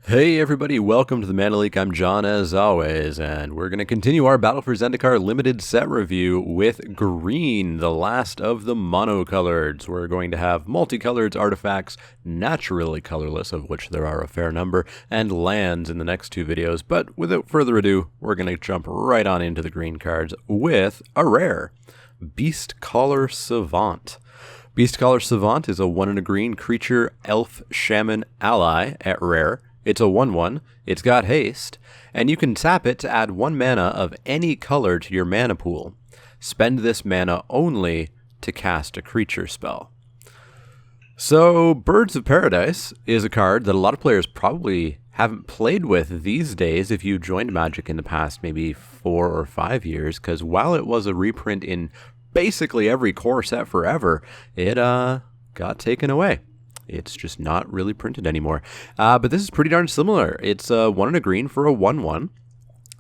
Hey everybody, welcome to the Mana Leak. I'm John as always, and we're going to continue our Battle for Zendikar limited set review with green, the last of the monocoloreds. We're going to have multicolored artifacts, naturally colorless, of which there are a fair number, and lands in the next two videos. But without further ado, we're going to jump right on into the green cards with a rare, Beastcaller Savant. Beastcaller Savant is a 1 and a green creature elf shaman ally at rare. It's a 1/1, it's got haste, and you can tap it to add 1 mana of any color to your mana pool. Spend this mana only to cast a creature spell. So, Birds of Paradise is a card that a lot of players probably haven't played with these days if you joined Magic in the past maybe 4 or 5 years, because while it was a reprint in basically every core set forever, it got taken away. It's just not really printed anymore. But this is pretty darn similar. It's a 1 and a green for a 1/1,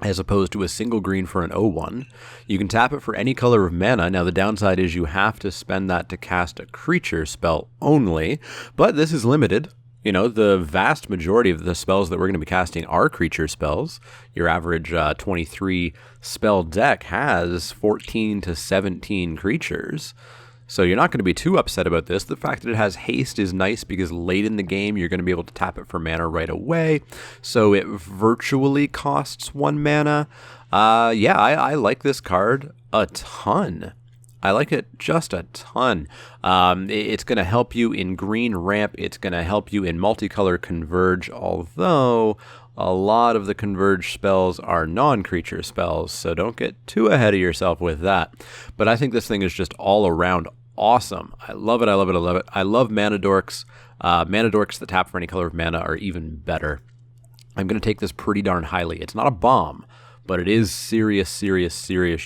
as opposed to a single green for an 0/1. You can tap it for any color of mana. Now, the downside is you have to spend that to cast a creature spell only, but this is limited. You know, the vast majority of the spells that we're going to be casting are creature spells. Your average 23 spell deck has 14 to 17 creatures. So you're not going to be too upset about this. The fact that it has haste is nice because late in the game you're going to be able to tap it for mana right away. So it virtually costs 1 mana. I like this card a ton. I like it just a ton. It's going to help you in green ramp. It's going to help you in multicolor converge, although a lot of the converge spells are non-creature spells, so don't get too ahead of yourself with that. But I think this thing is just all around awesome. I love it, I love it, I love it. I love mana dorks. Mana dorks that tap for any color of mana are even better. I'm going to take this pretty darn highly. It's not a bomb, but it is serious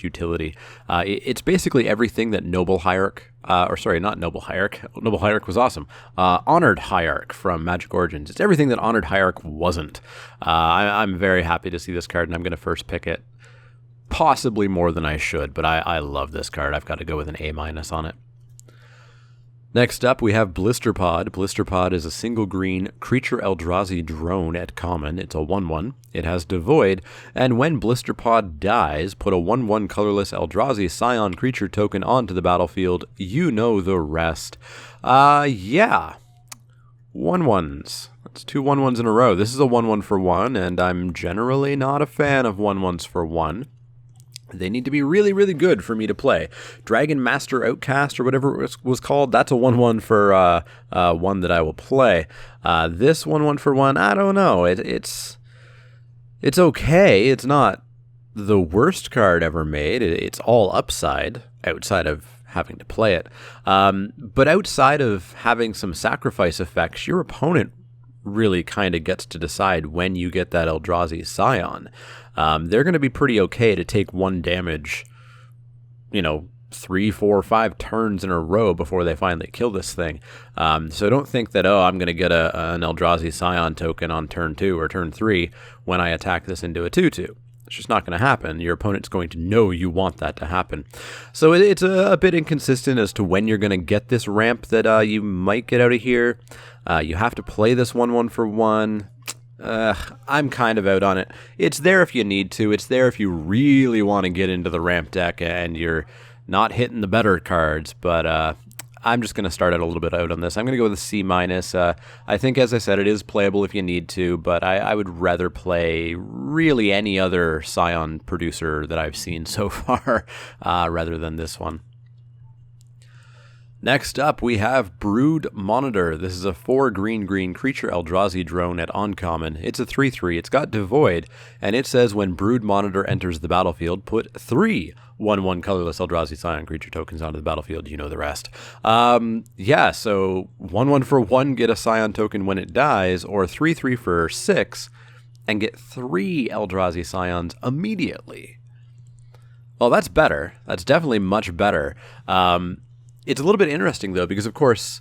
utility. It's basically everything that Noble Hierarch, not Noble Hierarch. Noble Hierarch was awesome. Honored Hierarch from Magic Origins. It's everything that Honored Hierarch wasn't. I'm very happy to see this card, and I'm going to first pick it. Possibly more than I should, but I love this card. I've got to go with an A- on it. Next up, we have Blister Pod. Blister Pod is a single green creature Eldrazi drone at common. It's a 1/1. It has Devoid, and when Blister Pod dies, put a 1/1 colorless Eldrazi Scion creature token onto the battlefield. You know the rest. 1/1s. That's 2 1/1s in a row. This is a 1/1 for 1, and I'm generally not a fan of 1/1s for 1. They need to be really good for me to play. Dragon Master Outcast, or whatever it was called, that's a 1/1 for 1 that I will play. This 1/1 for 1, I don't know. It's okay. It's not the worst card ever made. It's all upside, outside of having to play it. But outside of having some sacrifice effects, your opponent really kind of gets to decide when you get that Eldrazi Scion. They're going to be pretty okay to take 1 damage, 3, 4, 5 turns in a row before they finally kill this thing. So don't think that, I'm going to get an Eldrazi Scion token on turn 2 or turn 3 when I attack this into a 2/2. It's just not going to happen. Your opponent's going to know you want that to happen. So it's a bit inconsistent as to when you're going to get this ramp that you might get out of here. You have to play this 1/1 for 1. I'm kind of out on it. It's there if you need to. It's there if you really want to get into the ramp deck and you're not hitting the better cards. But I'm just going to start out a little bit out on this. I'm going to go with a C-. I think, as I said, it is playable if you need to, but I would rather play really any other Scion producer that I've seen so far rather than this one. Next up, we have Brood Monitor. This is a 4 green creature Eldrazi drone at uncommon. It's a 3/3. It's got Devoid, and it says when Brood Monitor enters the battlefield, put 3 1/1 colorless Eldrazi Scion creature tokens onto the battlefield. You know the rest. So 1/1 for 1, get a Scion token when it dies, or 3/3 for 6, and get 3 Eldrazi Scions immediately. Well, that's better. That's definitely much better. It's a little bit interesting, though, because, of course,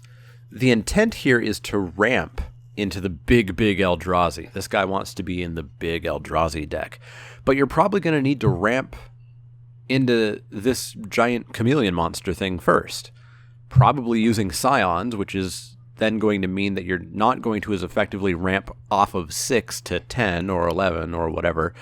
the intent here is to ramp into the big Eldrazi. This guy wants to be in the big Eldrazi deck. But you're probably going to need to ramp into this giant chameleon monster thing first. Probably using Scions, which is then going to mean that you're not going to as effectively ramp off of 6 to 10 or 11 or whatever.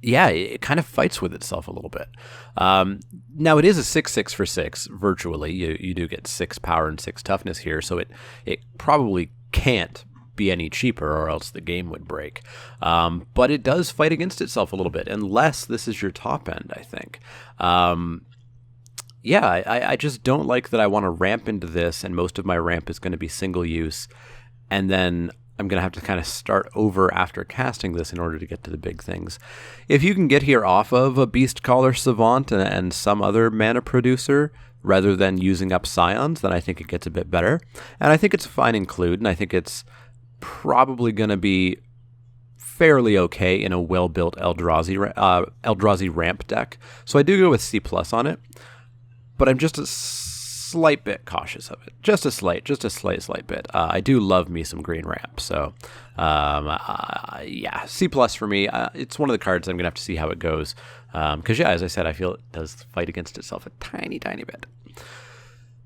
Yeah, it kind of fights with itself a little bit. Now, it is a 6/6 for 6, virtually. You do get 6 power and 6 toughness here, so it probably can't be any cheaper or else the game would break. But it does fight against itself a little bit, unless this is your top end, I think. Yeah, I just don't like that I want to ramp into this, and most of my ramp is going to be single use, and then I'm going to have to kind of start over after casting this in order to get to the big things. If you can get here off of a Beastcaller Savant and some other mana producer, rather than using up Saiyans, then I think it gets a bit better. And I think it's a fine include, and I think it's probably going to be fairly okay in a well-built Eldrazi ramp deck. So I do go with C+ on it, but I'm just a slight bit cautious of it. Just a slight bit. I do love me some green ramp, so yeah, C+ for me. It's one of the cards I'm going to have to see how it goes, because yeah, as I said, I feel it does fight against itself a tiny bit.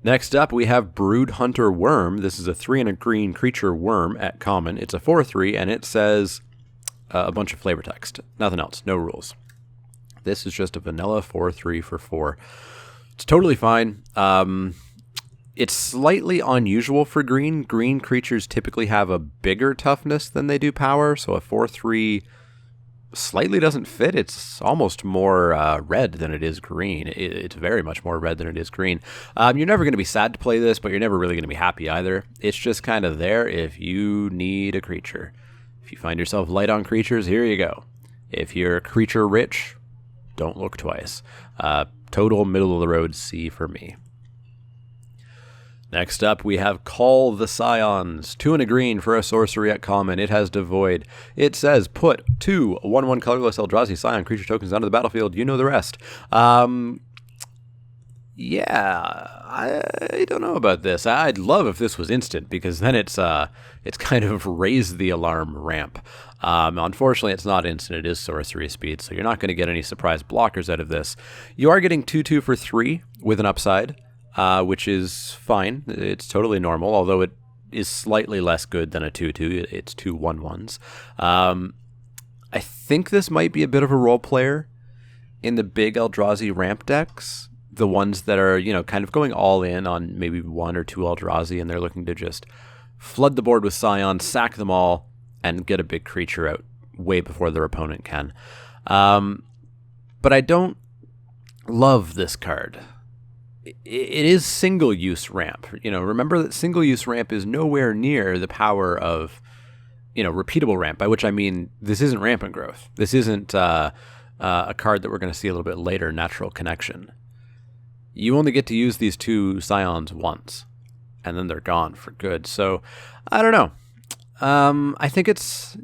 Next up, we have Broodhunter Worm. This is a 3 and a green creature worm at common. It's a 4/3, and it says a bunch of flavor text. Nothing else, no rules. This is just a vanilla 4/3 for 4. It's totally fine. It's slightly unusual for green. Green creatures typically have a bigger toughness than they do power, so a 4/3 slightly doesn't fit. It's almost more red than it is green. It's very much more red than it is green. You're never going to be sad to play this, but you're never really going to be happy either. It's just kind of there if you need a creature. If you find yourself light on creatures, here you go. If you're creature rich, don't look twice. Total middle of the road C for me. Next up, we have Call the Scions. 2 and a green for a sorcery at common. It has Devoid. It says, put 2 1/1 colorless Eldrazi Scion creature tokens onto the battlefield. You know the rest. Yeah, I don't know about this. I'd love if this was instant, because then it's kind of raise the alarm ramp. Unfortunately, it's not instant. It is sorcery speed, so you're not going to get any surprise blockers out of this. You are getting 2/2 for 3 with an upside, which is fine. It's totally normal, although it is slightly less good than a 2/2. It's 2 1/1s. I think this might be a bit of a role player in the big Eldrazi ramp decks. The ones that are, kind of going all in on maybe 1 or 2 Eldrazi, and they're looking to just flood the board with Scions, sack them all, and get a big creature out way before their opponent can. But I don't love this card. It is single-use ramp. Remember that single-use ramp is nowhere near the power of, repeatable ramp, by which I mean this isn't Rampant Growth. This isn't a card that we're going to see a little bit later, Natural Connection. You only get to use these 2 Scions once, and then they're gone for good. So, I don't know. I think it's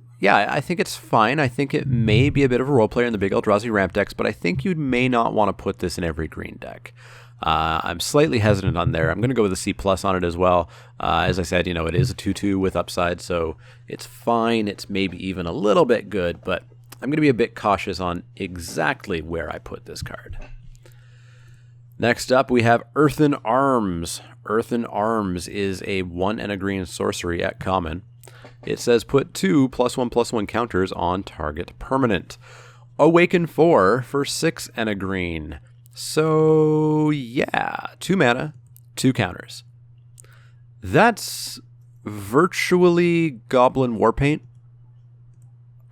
fine. I think it may be a bit of a role player in the big Eldrazi ramp decks, but I think you may not want to put this in every green deck. I'm slightly hesitant on there. I'm going to go with a C+ on it as well. As I said, it is a 2/2 with upside, so it's fine. It's maybe even a little bit good, but I'm going to be a bit cautious on exactly where I put this card. Next up, we have Earthen Arms. Earthen Arms is a 1 and a green sorcery at common. It says put 2 +1/+1 counters on target permanent. Awaken 4 for 6 and a green. So, yeah, 2 mana, 2 counters. That's virtually Goblin Warpaint.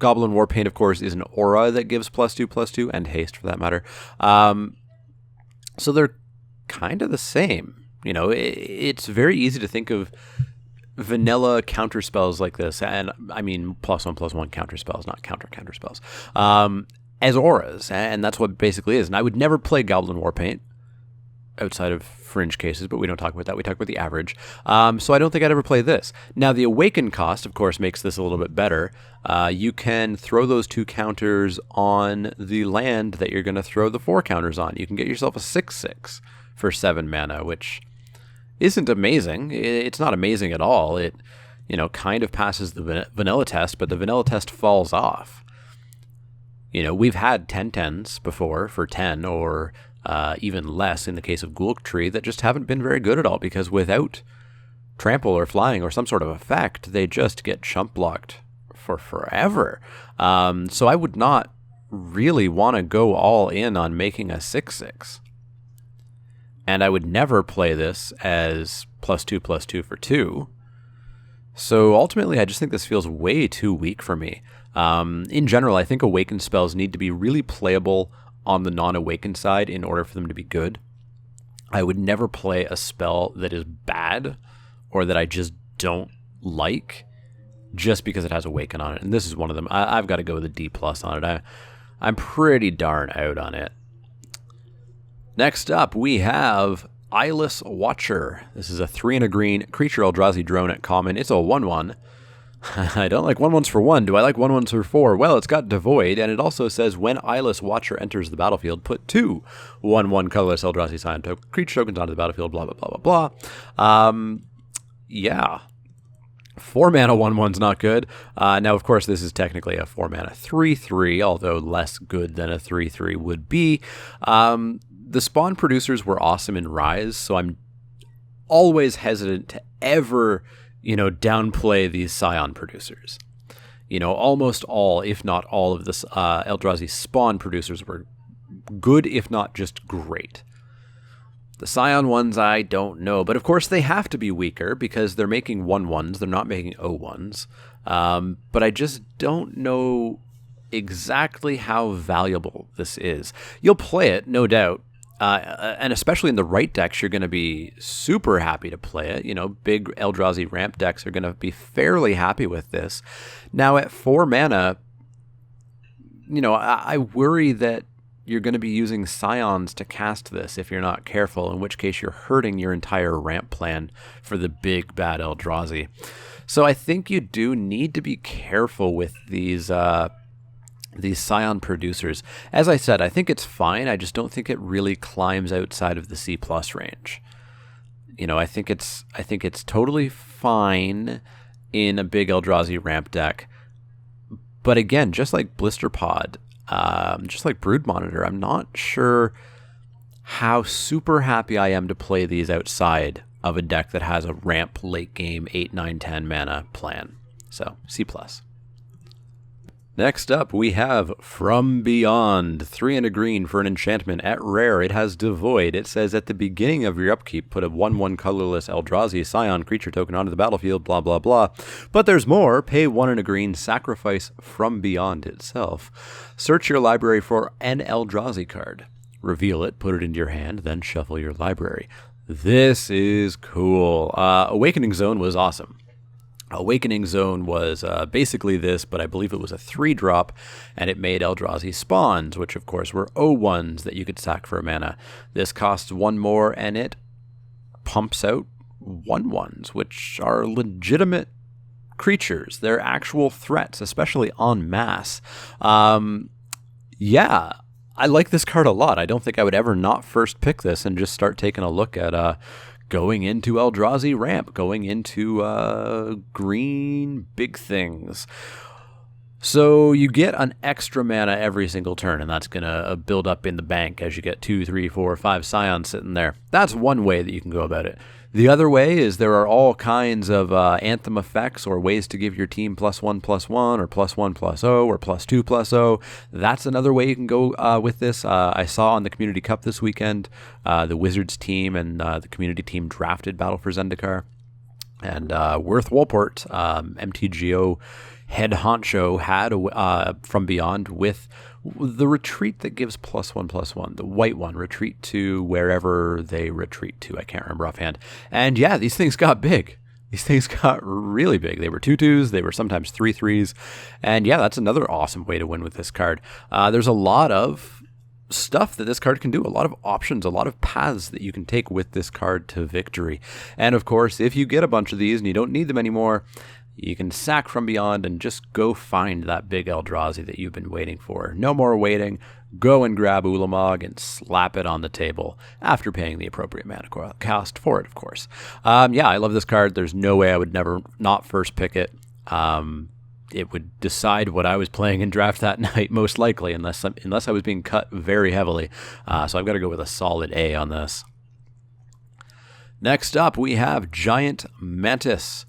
Goblin Warpaint, of course, is an aura that gives +2/+2, and haste for that matter. So they're kind of the same. It's very easy to think of vanilla counter spells like this, and I mean +1/+1 counter spells, not counter spells, as auras, and that's what it basically is. And I would never play Goblin Warpaint outside of fringe cases, but we don't talk about that. We talk about the average. So I don't think I'd ever play this. Now, the Awaken cost, of course, makes this a little bit better. You can throw those 2 counters on the land that you're going to throw the 4 counters on. You can get yourself a 6/6 for 7 mana, which isn't amazing. It's not amazing at all. It, kind of passes the vanilla test, but the vanilla test falls off. We've had 10/10s before for 10, or even less in the case of Ghoul Tree, that just haven't been very good at all, because without trample or flying or some sort of effect, they just get chump blocked for forever. So I would not really want to go all in on making a 6/6. And I would never play this as +2/+2 for 2. So ultimately, I just think this feels way too weak for me. In general, I think awakened spells need to be really playable on the non-awakened side in order for them to be good. I would never play a spell that is bad or that I just don't like just because it has awaken on it. And this is one of them. I've got to go with a D+ on it. I'm pretty darn out on it. Next up, we have Eyeless Watcher. This is a 3 and a green creature Eldrazi drone at common. It's a 1/1. I don't like 1/1s for 1. Do I like 1/1s for 4? Well, it's got Devoid, and it also says when Eyeless Watcher enters the battlefield, put 2 1/1 colorless Eldrazi Scion creature tokens onto the battlefield, blah, blah, blah, blah, blah. Yeah. 4 mana 1/1's not good. Now, of course, this is technically a 4 mana 3/3, although less good than a 3/3 would be. The spawn producers were awesome in Rise, so I'm always hesitant to ever, downplay these Scion producers. Almost all, if not all, of the Eldrazi spawn producers were good, if not just great. The Scion ones, I don't know. But of course, they have to be weaker because they're making 1/1s. They're not making 0/1s. But I just don't know exactly how valuable this is. You'll play it, no doubt. And especially in the right decks, you're going to be super happy to play it. Big Eldrazi ramp decks are going to be fairly happy with this. Now, at 4 mana, I worry that you're going to be using Scions to cast this if you're not careful, in which case you're hurting your entire ramp plan for the big bad Eldrazi. So I think you do need to be careful with these Scion producers. As I said, I think it's fine. I just don't think it really climbs outside of the C+ range. I think it's totally fine in a big Eldrazi ramp deck. But again, just like Blister Pod, just like Brood Monitor, I'm not sure how super happy I am to play these outside of a deck that has a ramp late game 8, 9, 10 mana plan. So C+. Next up, we have From Beyond, 3 and a green for an enchantment. At rare, it has Devoid. It says at the beginning of your upkeep, put a 1/1 colorless Eldrazi Scion creature token onto the battlefield, blah, blah, blah. But there's more. Pay 1 and a green, sacrifice From Beyond itself. Search your library for an Eldrazi card. Reveal it, put it into your hand, then shuffle your library. This is cool. Awakening Zone was awesome. Awakening Zone was basically this, but I believe it was a 3-drop, and it made Eldrazi spawns, which of course were 0/1s that you could sack for a mana. This costs 1 more, and it pumps out 1/1s, which are legitimate creatures. They're actual threats, especially en masse. Yeah, I like this card a lot. I don't think I would ever not first pick this and just start taking a look at going into Eldrazi ramp, going into green big things. So you get an extra mana every single turn, and that's going to build up in the bank as you get 2, 3, 4, 5 Scions sitting there. That's one way that you can go about it. The other way is there are all kinds of Anthem effects or ways to give your team +1/+1 or +1/+0 or +2/+0. That's another way you can go with this. I saw on the Community Cup this weekend, the Wizards team and the community team drafted Battle for Zendikar. And Worth Wolport, MTGO head honcho, had From Beyond with the retreat that gives +1/+1, the white one, retreat to wherever they retreat to. I can't remember offhand. And yeah, these things got big. These things got really big. They were 2/2s, they were sometimes 3/3s. And yeah, that's another awesome way to win with this card. There's a lot of stuff that this card can do, a lot of options, a lot of paths that you can take with this card to victory. And of course, if you get a bunch of these and you don't need them anymore, you can sack From Beyond and just go find that big Eldrazi that you've been waiting for. No more waiting. Go and grab Ulamog and slap it on the table after paying the appropriate mana cost for it, of course. Yeah, I love this card. There's no way I would never not first pick it. it would decide what I was playing in draft that night, most likely, unless I was being cut very heavily. So I've got to go with a solid A on this. Next up, we have Giant Mantis.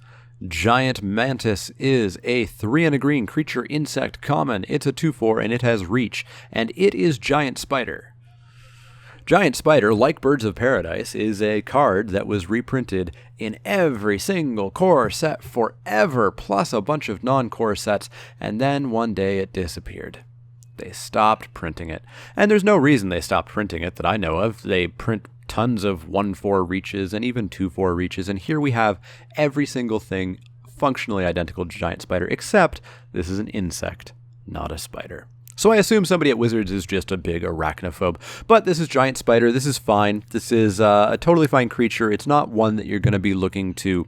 Giant Mantis is a 3 and a green creature insect common. It's a 2/4 and it has reach, and it is Giant Spider. Giant Spider, like Birds of Paradise, is a card that was reprinted in every single core set forever, plus a bunch of non-core sets, and then one day it disappeared. They stopped printing it. And there's no reason they stopped printing it that I know of. They print tons of 1/4 reaches and even 2/4 reaches, and here we have every single thing functionally identical to Giant Spider, except this is an insect, not a spider. So I assume somebody at Wizards is just a big arachnophobe. But this is Giant Spider. This is fine. This is a totally fine creature. It's not one that you're going to be looking to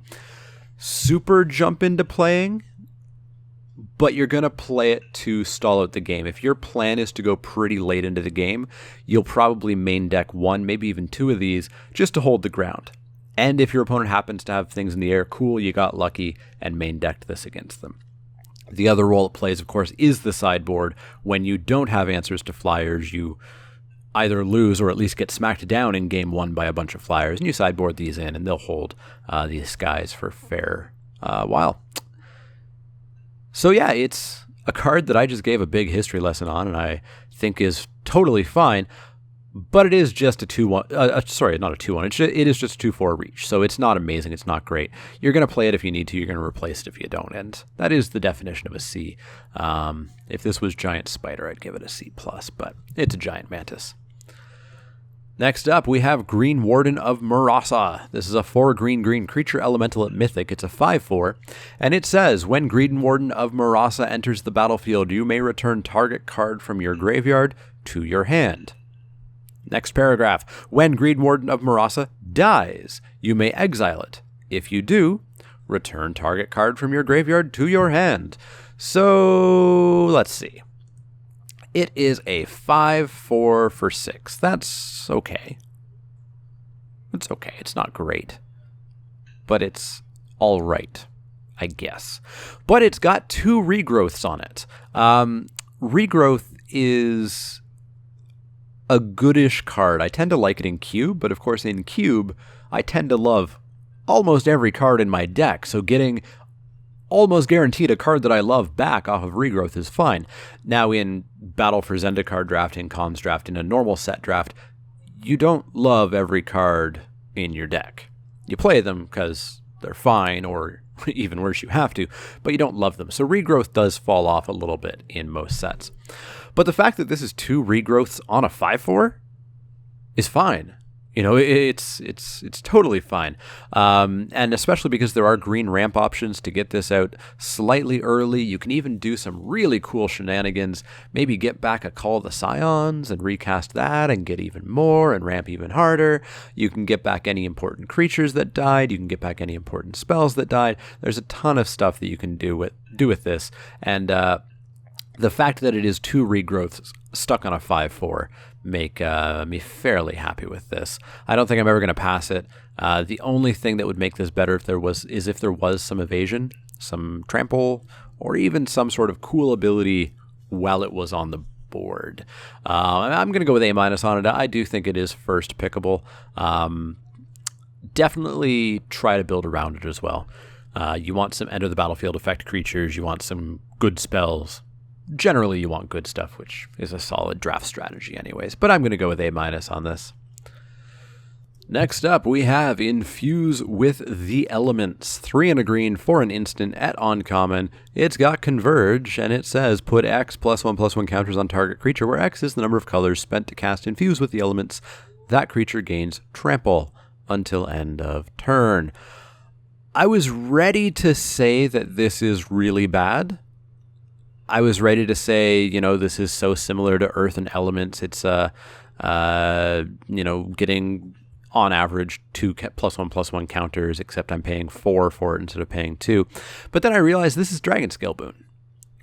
super jump into playing, but you're going to play it to stall out the game. If your plan is to go pretty late into the game, you'll probably main deck 1, maybe even 2 of these just to hold the ground. And if your opponent happens to have things in the air, cool, you got lucky and main decked this against them. The other role it plays, of course, is the sideboard. When you don't have answers to flyers, you either lose or at least get smacked down in game 1 by a bunch of flyers, and you sideboard these in, and they'll hold these guys for fair while. So yeah, it's a card that I just gave a big history lesson on, and I think is totally fine. But it is just a 2/1. Sorry, not a 2/1. It is just a 2/4 reach. So it's not amazing. It's not great. You're going to play it if you need to. You're going to replace it if you don't. And that is the definition of a C. If this was Giant Spider, I'd give it a C+, but it's a Giant Mantis. Next up, we have Green Warden of Murasa. This is a 4 green creature elemental at Mythic. It's a 5/4, and it says, when Green Warden of Murasa enters the battlefield, you may return target card from your graveyard to your hand. Next paragraph. When Green Warden of Murasa dies, you may exile it. If you do, return target card from your graveyard to your hand. So, let's see. It is a 5/4 for 6. That's okay. It's okay. It's not great. But it's all right, I guess. But it's got 2 regrowths on it. Regrowth is a goodish card. I tend to like it in Cube, but of course in Cube, I tend to love almost every card in my deck, so getting almost guaranteed a card that I love back off of Regrowth is fine. Now in Battle for Zendikar draft, in Comms draft, in a normal set draft, you don't love every card in your deck. You play them because they're fine, or even worse, you have to, but you don't love them. So Regrowth does fall off a little bit in most sets. But the fact that this is 2 regrowths on a 5/4 is fine. You know, it's totally fine. And especially because there are green ramp options to get this out slightly early. You can even do some really cool shenanigans. Maybe get back a Call of the Saiyans and recast that and get even more and ramp even harder. You can get back any important creatures that died. You can get back any important spells that died. There's a ton of stuff that you can do with this. And the fact that it is 2 regrowths stuck on a 5/4 make me fairly happy with this. I don't think I'm ever going to pass it. The only thing that would make this better if there was some evasion, some trample, or even some sort of cool ability while it was on the board. I'm going to go with A- on it. I do think it is first pickable. Definitely try to build around it as well. You want some enter the battlefield effect creatures. You want some good spells. Generally, you want good stuff, which is a solid draft strategy anyways, but I'm going to go with A- on this. Next up, we have Infuse with the Elements. 3 and a green for an instant at uncommon. It's got Converge, and it says put X +1/+1 counters on target creature, where X is the number of colors spent to cast Infuse with the Elements. That creature gains Trample until end of turn. I was ready to say that this is really bad. I was ready to say, this is so similar to Earthen Elements. It's, getting on average 2 +1/+1 counters, except I'm paying 4 for it instead of paying 2. But then I realized this is Dragonscale Boon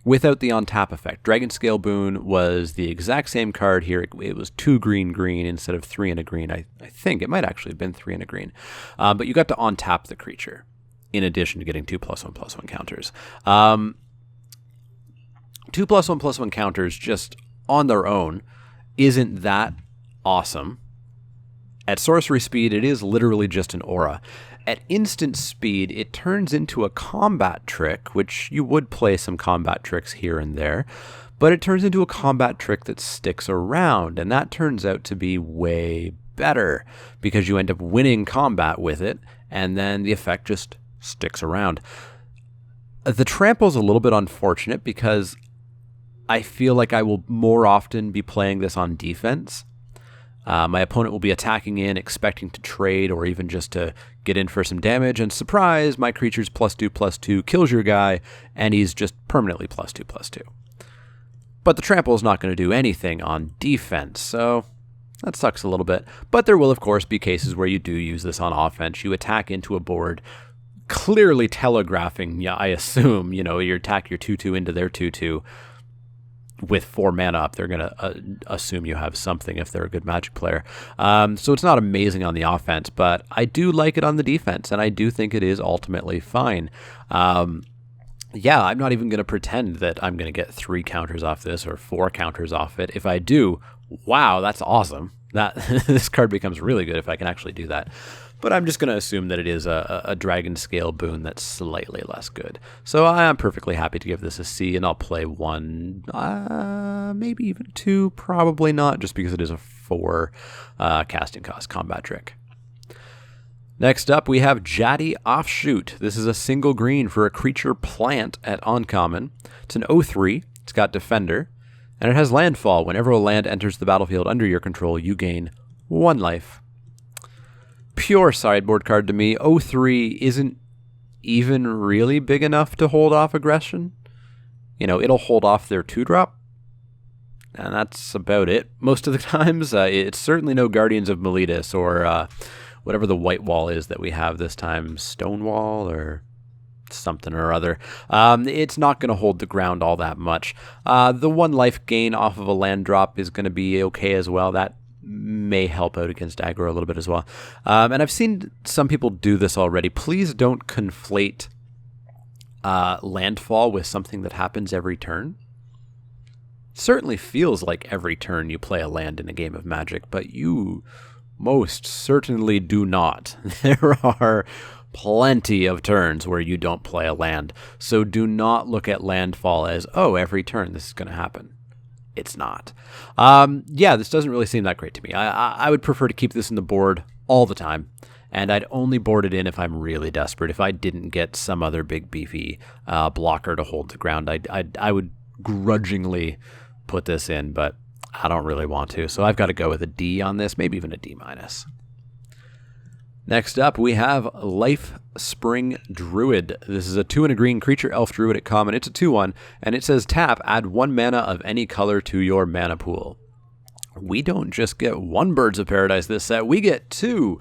without the on-tap effect. Dragonscale Boon was the exact same card here. It was 2 green instead of 3 and a green. I think it might actually have been 3 and a green. But you got to on-tap the creature in addition to getting 2 +1/+1 counters. 2+1/+1 counters just on their own isn't that awesome. At sorcery speed, it is literally just an aura. At instant speed, it turns into a combat trick, which you would play some combat tricks here and there, but it turns into a combat trick that sticks around, and that turns out to be way better because you end up winning combat with it, and then the effect just sticks around. The trample's a little bit unfortunate because I feel like I will more often be playing this on defense. My opponent will be attacking in, expecting to trade or even just to get in for some damage, and surprise, my creature's +2/+2 kills your guy, and he's just permanently +2/+2. But the trample is not going to do anything on defense, so that sucks a little bit. But there will, of course, be cases where you do use this on offense. You attack into a board, clearly telegraphing, I assume, you attack your 2/2 into their 2/2. With 4 mana up, they're going to assume you have something if they're a good Magic player. So it's not amazing on the offense, but I do like it on the defense, and I do think it is ultimately fine. I'm not even going to pretend that I'm going to get 3 counters off this or 4 counters off it. If I do, wow, that's awesome. This card becomes really good if I can actually do that. But I'm just going to assume that it is a Dragon Scale boon that's slightly less good. So I am perfectly happy to give this a C, and I'll play 1, maybe even 2, probably not, just because it is a 4 casting cost combat trick. Next up, we have Chatty Offshoot. This is a single green for a creature plant at uncommon. It's an 0/3, it's got Defender, and it has landfall. Whenever a land enters the battlefield under your control, you gain 1 life. Pure sideboard card to me. 0/3 isn't even really big enough to hold off aggression. It'll hold off their 2-drop, and that's about it most of the times. It's certainly no Guardians of Meletis or whatever the white wall is that we have this time, Stonewall or something or other. It's not going to hold the ground all that much. The 1 life gain off of a land drop is going to be okay as well. That may help out against aggro a little bit as well. And I've seen some people do this already. Please don't conflate landfall with something that happens every turn. Certainly feels like every turn you play a land in a game of Magic, but you most certainly do not. There are plenty of turns where you don't play a land. So do not look at landfall as, every turn this is going to happen. It's not. This doesn't really seem that great to me. I would prefer to keep this in the board all the time, and I'd only board it in if I'm really desperate. If I didn't get some other big beefy blocker to hold the ground, I would grudgingly put this in, but I don't really want to. So I've got to go with a D on this, maybe even a D-. Next up, we have Lifespring Druid. This is a 2 and a green creature elf druid at common. It's a 2/1, and it says tap, add 1 mana of any color to your mana pool. We don't just get 1 Birds of Paradise this set, we get 2.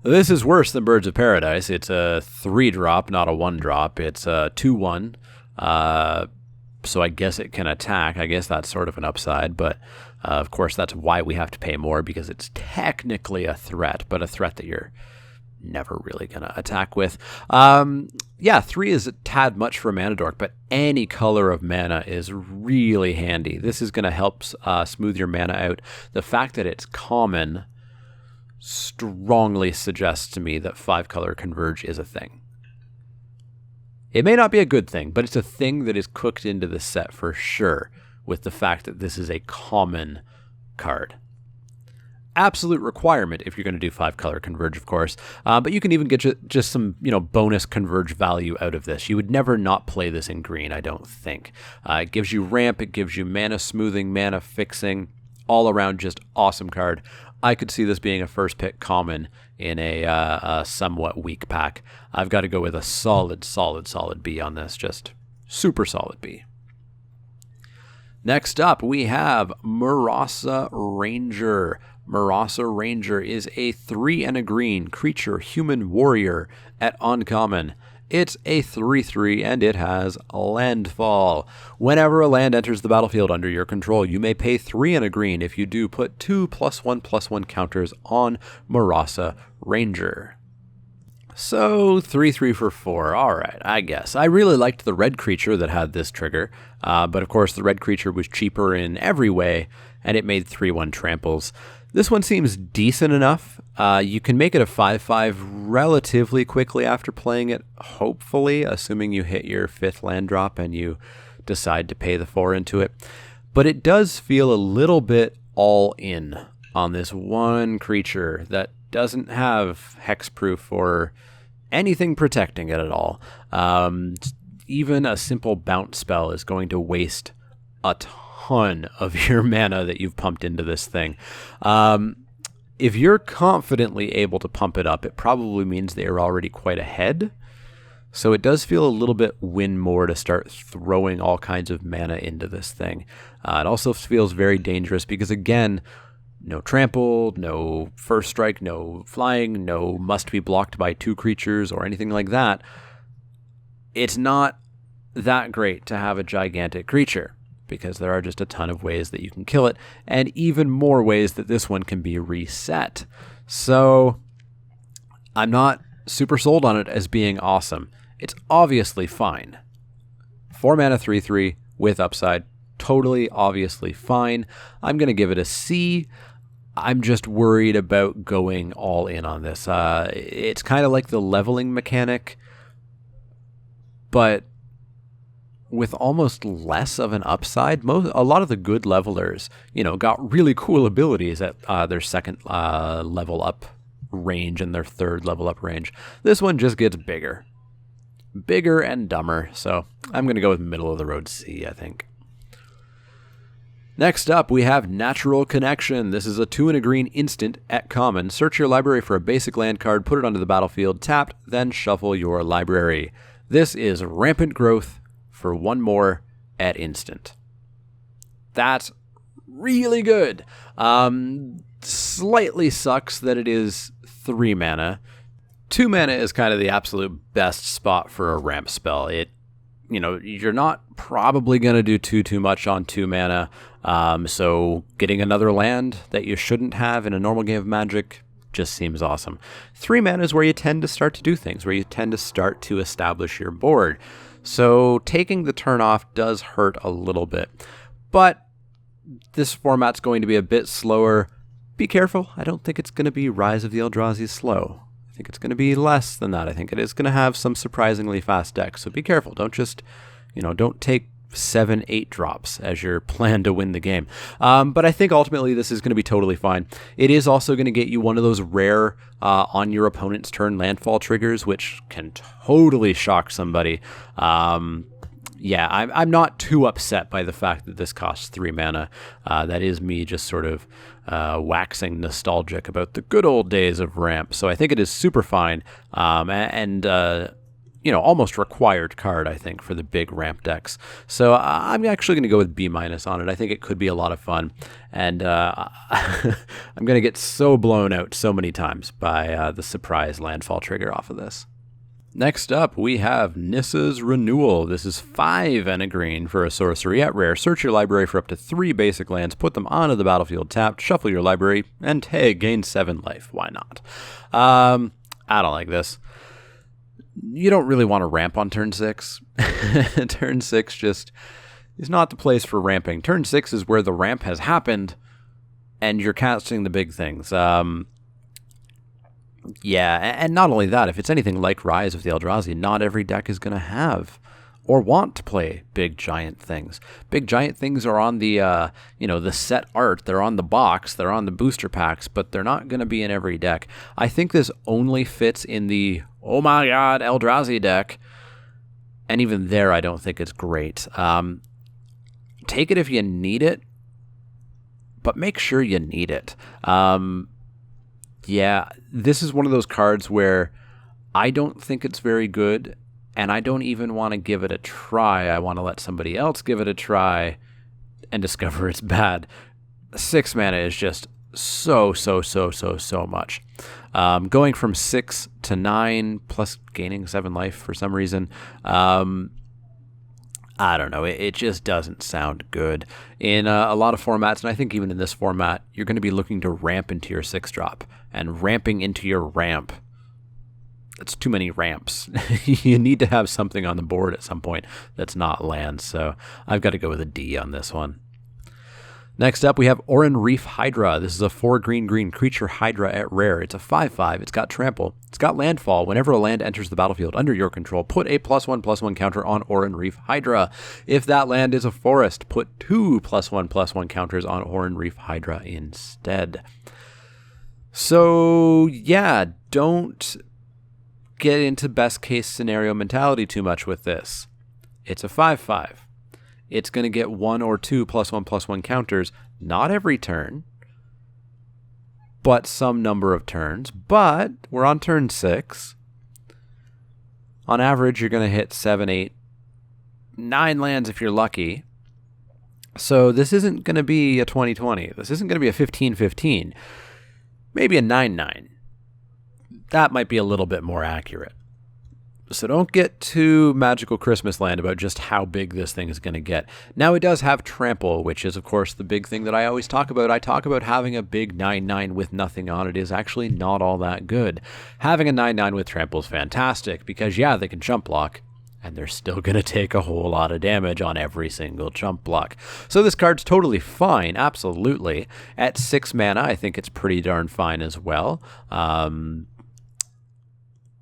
This is worse than Birds of Paradise. It's a 3-drop, not a 1-drop. It's a 2/1, so I guess it can attack. I guess that's sort of an upside, but of course that's why we have to pay more, because it's technically a threat, but a threat that you're never really going to attack with. 3 is a tad much for a mana dork, but any color of mana is really handy. This is going to help smooth your mana out. The fact that it's common strongly suggests to me that 5-color converge is a thing. It may not be a good thing, but it's a thing that is cooked into the set for sure, with the fact that this is a common card. Absolute requirement if you're going to do 5-color converge, of course, but you can even get just some bonus converge value out of this. You would never not play this in green, I don't think. It gives you ramp, it gives you mana smoothing, mana fixing, all around just awesome card. I could see this being a first pick common in a somewhat weak pack. I've got to go with a solid B on this, just super solid B. Next up, we have Murasa Ranger. Murasa Ranger is a 3 and a green creature human warrior at uncommon. It's a 3/3 and it has landfall. Whenever a land enters the battlefield under your control, you may pay 3 and a green. If you do, put 2 +1/+1 counters on Murasa Ranger. So 3/3 for 4. All right, I guess. I really liked the red creature that had this trigger, but of course the red creature was cheaper in every way, and it made 3/1 tramples. This one seems decent enough. You can make it a 5/5 relatively quickly after playing it, hopefully, assuming you hit your 5th land drop and you decide to pay the 4 into it. But it does feel a little bit all in on this one creature that doesn't have hexproof or anything protecting it at all. Even a simple bounce spell is going to waste a ton of your mana that you've pumped into this thing. If you're confidently able to pump it up, it probably means they are already quite ahead. So it does feel a little bit win more to start throwing all kinds of mana into this thing. It also feels very dangerous because, again, no trample, no first strike, no flying, no must be blocked by 2 creatures or anything like that. It's not that great to have a gigantic creature because there are just a ton of ways that you can kill it, and even more ways that this one can be reset. So I'm not super sold on it as being awesome. It's obviously fine. 4 mana 3/3 with upside. Totally obviously fine. I'm going to give it a C. I'm just worried about going all in on this. It's kind of like the leveling mechanic, but with almost less of an upside. A lot of the good levelers, got really cool abilities at their 2nd level up range and their 3rd level up range. This one just gets bigger and dumber. So I'm going to go with middle of the road C, I think. Next up, we have Natural Connection. This is a 2 and a green instant at common. Search your library for a basic land card, put it onto the battlefield, tapped, then shuffle your library. This is Rampant Growth for 1 more at instant. That's really good. Slightly sucks that it is 3 mana. 2 mana is kind of the absolute best spot for a ramp spell. You're not probably going to do too much on 2 mana. So getting another land that you shouldn't have in a normal game of Magic just seems awesome. 3 mana is where you tend to start to do things, where you tend to start to establish your board. So taking the turn off does hurt a little bit. But this format's going to be a bit slower. Be careful. I don't think it's going to be Rise of the Eldrazi slow. I think it's going to be less than that. I think it is going to have some surprisingly fast decks. So be careful. Don't just, don't take 7-8 drops as your plan to win the game. But I think ultimately this is going to be totally fine. It is also going to get you one of those rare on your opponent's turn landfall triggers, which can totally shock somebody. Yeah, I'm not too upset by the fact that this costs 3 mana. That is me just sort of waxing nostalgic about the good old days of ramp. So I think it is super fine, and almost required card, I think, for the big ramp decks. So I'm actually going to go with B- on it. I think it could be a lot of fun, and I'm going to get so blown out so many times by the surprise landfall trigger off of this. Next up, we have Nissa's Renewal. This is 5 and a green for a sorcery at rare. Search your library for up to 3 basic lands, put them onto the battlefield tapped, shuffle your library, and hey, gain 7 life. Why not? I don't like this. You don't really want to ramp on turn 6. Turn 6 just is not the place for ramping. Turn 6 is where the ramp has happened, and you're casting the big things. Yeah, and not only that, if it's anything like Rise of the Eldrazi, not every deck is going to have or want to play big giant things. Big giant things are on the the set art, they're on the box, they're on the booster packs, but they're not going to be in every deck. I think this only fits in the oh my god Eldrazi deck, and even there I don't think it's great. Take it if you need it, but make sure you need it. Yeah, this is one of those cards where I don't think it's very good, and I don't even want to give it a try. I want to let somebody else give it a try and discover it's bad. 6 mana is just so much. Going from 6 to 9, plus gaining 7 life for some reason, I don't know, it just doesn't sound good. In a lot of formats, and I think even in this format, you're going to be looking to ramp into your 6-drop, and ramping into your ramp That's too many ramps. You need to have something on the board at some point that's not land, so I've got to go with a D on this one. Next up, we have Oran Reef Hydra. This is a 4/green creature Hydra at rare. It's a 5/5. It's got trample. It's got landfall. Whenever a land enters the battlefield under your control, put a +1/+1 counter on Oran Reef Hydra. If that land is a forest, put 2 +1/+1 counters on Oran Reef Hydra instead. So, yeah, don't get into best case scenario mentality too much with this. It's a 5/5. It's going to get 1 or 2 +1/+1 counters, not every turn, but some number of turns. But we're on turn 6. On average, you're going to hit 7, 8, 9 lands if you're lucky. So this isn't going to be a 20-20. This isn't going to be a 15-15. Maybe a 9-9. That might be a little bit more accurate. So don't get too magical Christmas land about just how big this thing is going to get. Now it does have trample, which is of course the big thing that I always talk about. I talk about having a big 9/9 with nothing on it is actually not all that good. Having a 9/9 with trample is fantastic because yeah, they can jump block and they're still going to take a whole lot of damage on every single jump block. So this card's totally fine, absolutely. At 6 mana, I think it's pretty darn fine as well. I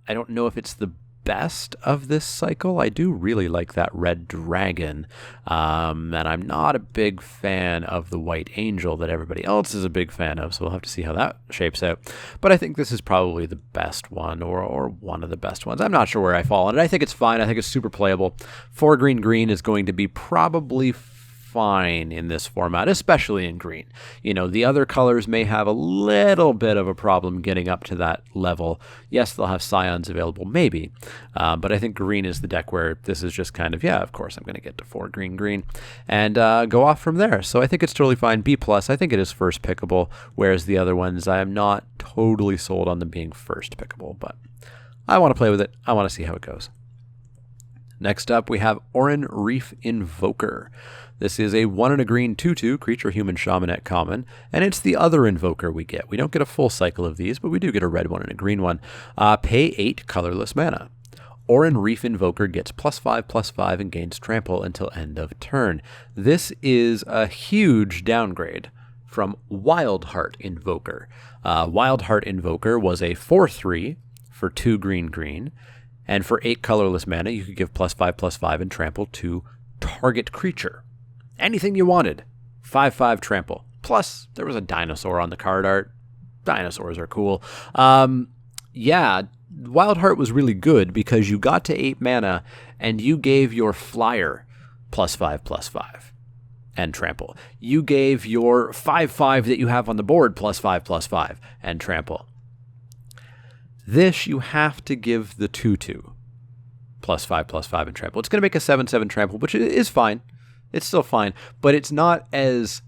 don't know if it's the best of this cycle. I do really like that red dragon, and I'm not a big fan of the white angel that everybody else is a big fan of, so we'll have to see how that shapes out. But I think this is probably the best one, or one of the best ones. I'm not sure where I fall on it. I think it's fine. I think it's super playable. 4 green is going to be probably fine in this format, especially in green. You know, the other colors may have a little bit of a problem getting up to that level. Yes, they'll have Saiyans available, maybe, but I think green is the deck where this is just kind of, yeah, of course I'm going to get to 4 green, and go off from there. So I think it's totally fine. B+, I think it is first pickable, whereas the other ones, I am not totally sold on them being first pickable, but I want to play with it. I want to see how it goes. Next up, we have Oran Reef Invoker. This is a 1 and a green 2/2 creature human shaman at common, and it's the other Invoker we get. We don't get a full cycle of these, but we do get a red one and a green one. Pay 8 colorless mana. Oran Reef Invoker gets +5/+5 and gains trample until end of turn. This is a huge downgrade from Wildheart Invoker. Wildheart Invoker was a 4/3 for 2 green, and for 8 colorless mana, you could give +5/+5 and trample to target creature. Anything you wanted. 5/5 trample. Plus, there was a dinosaur on the card art. Dinosaurs are cool. Yeah, Wildheart was really good because you got to 8 mana and you gave your flyer +5/+5 and trample. You gave your 5/5 that you have on the board +5/+5 and trample. This you have to give the 2/2 +5/+5 and trample. It's going to make a 7/7 trample, which is fine. It's still fine, but it's not as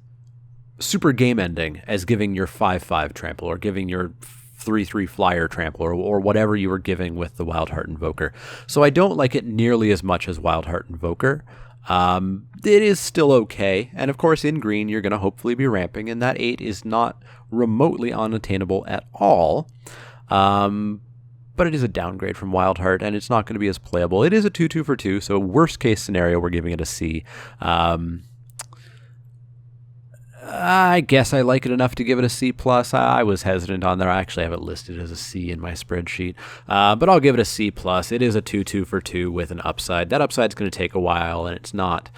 super game ending as giving your 5/5 trample or giving your 3/3 flyer trample or whatever you were giving with the Wildheart Invoker. So I don't like it nearly as much as Wildheart Invoker. It is still okay, and of course in green you're going to hopefully be ramping, and that 8 is not remotely unattainable at all. But it is a downgrade from Wildheart, and it's not going to be as playable. It is a 2/2 for 2, so worst case scenario, we're giving it a C. I guess I like it enough to give it a C+. I was hesitant on there. I actually have it listed as a C in my spreadsheet, but I'll give it a C+. It is a 2/2 for 2 with an upside. That upside's going to take a while, and it's not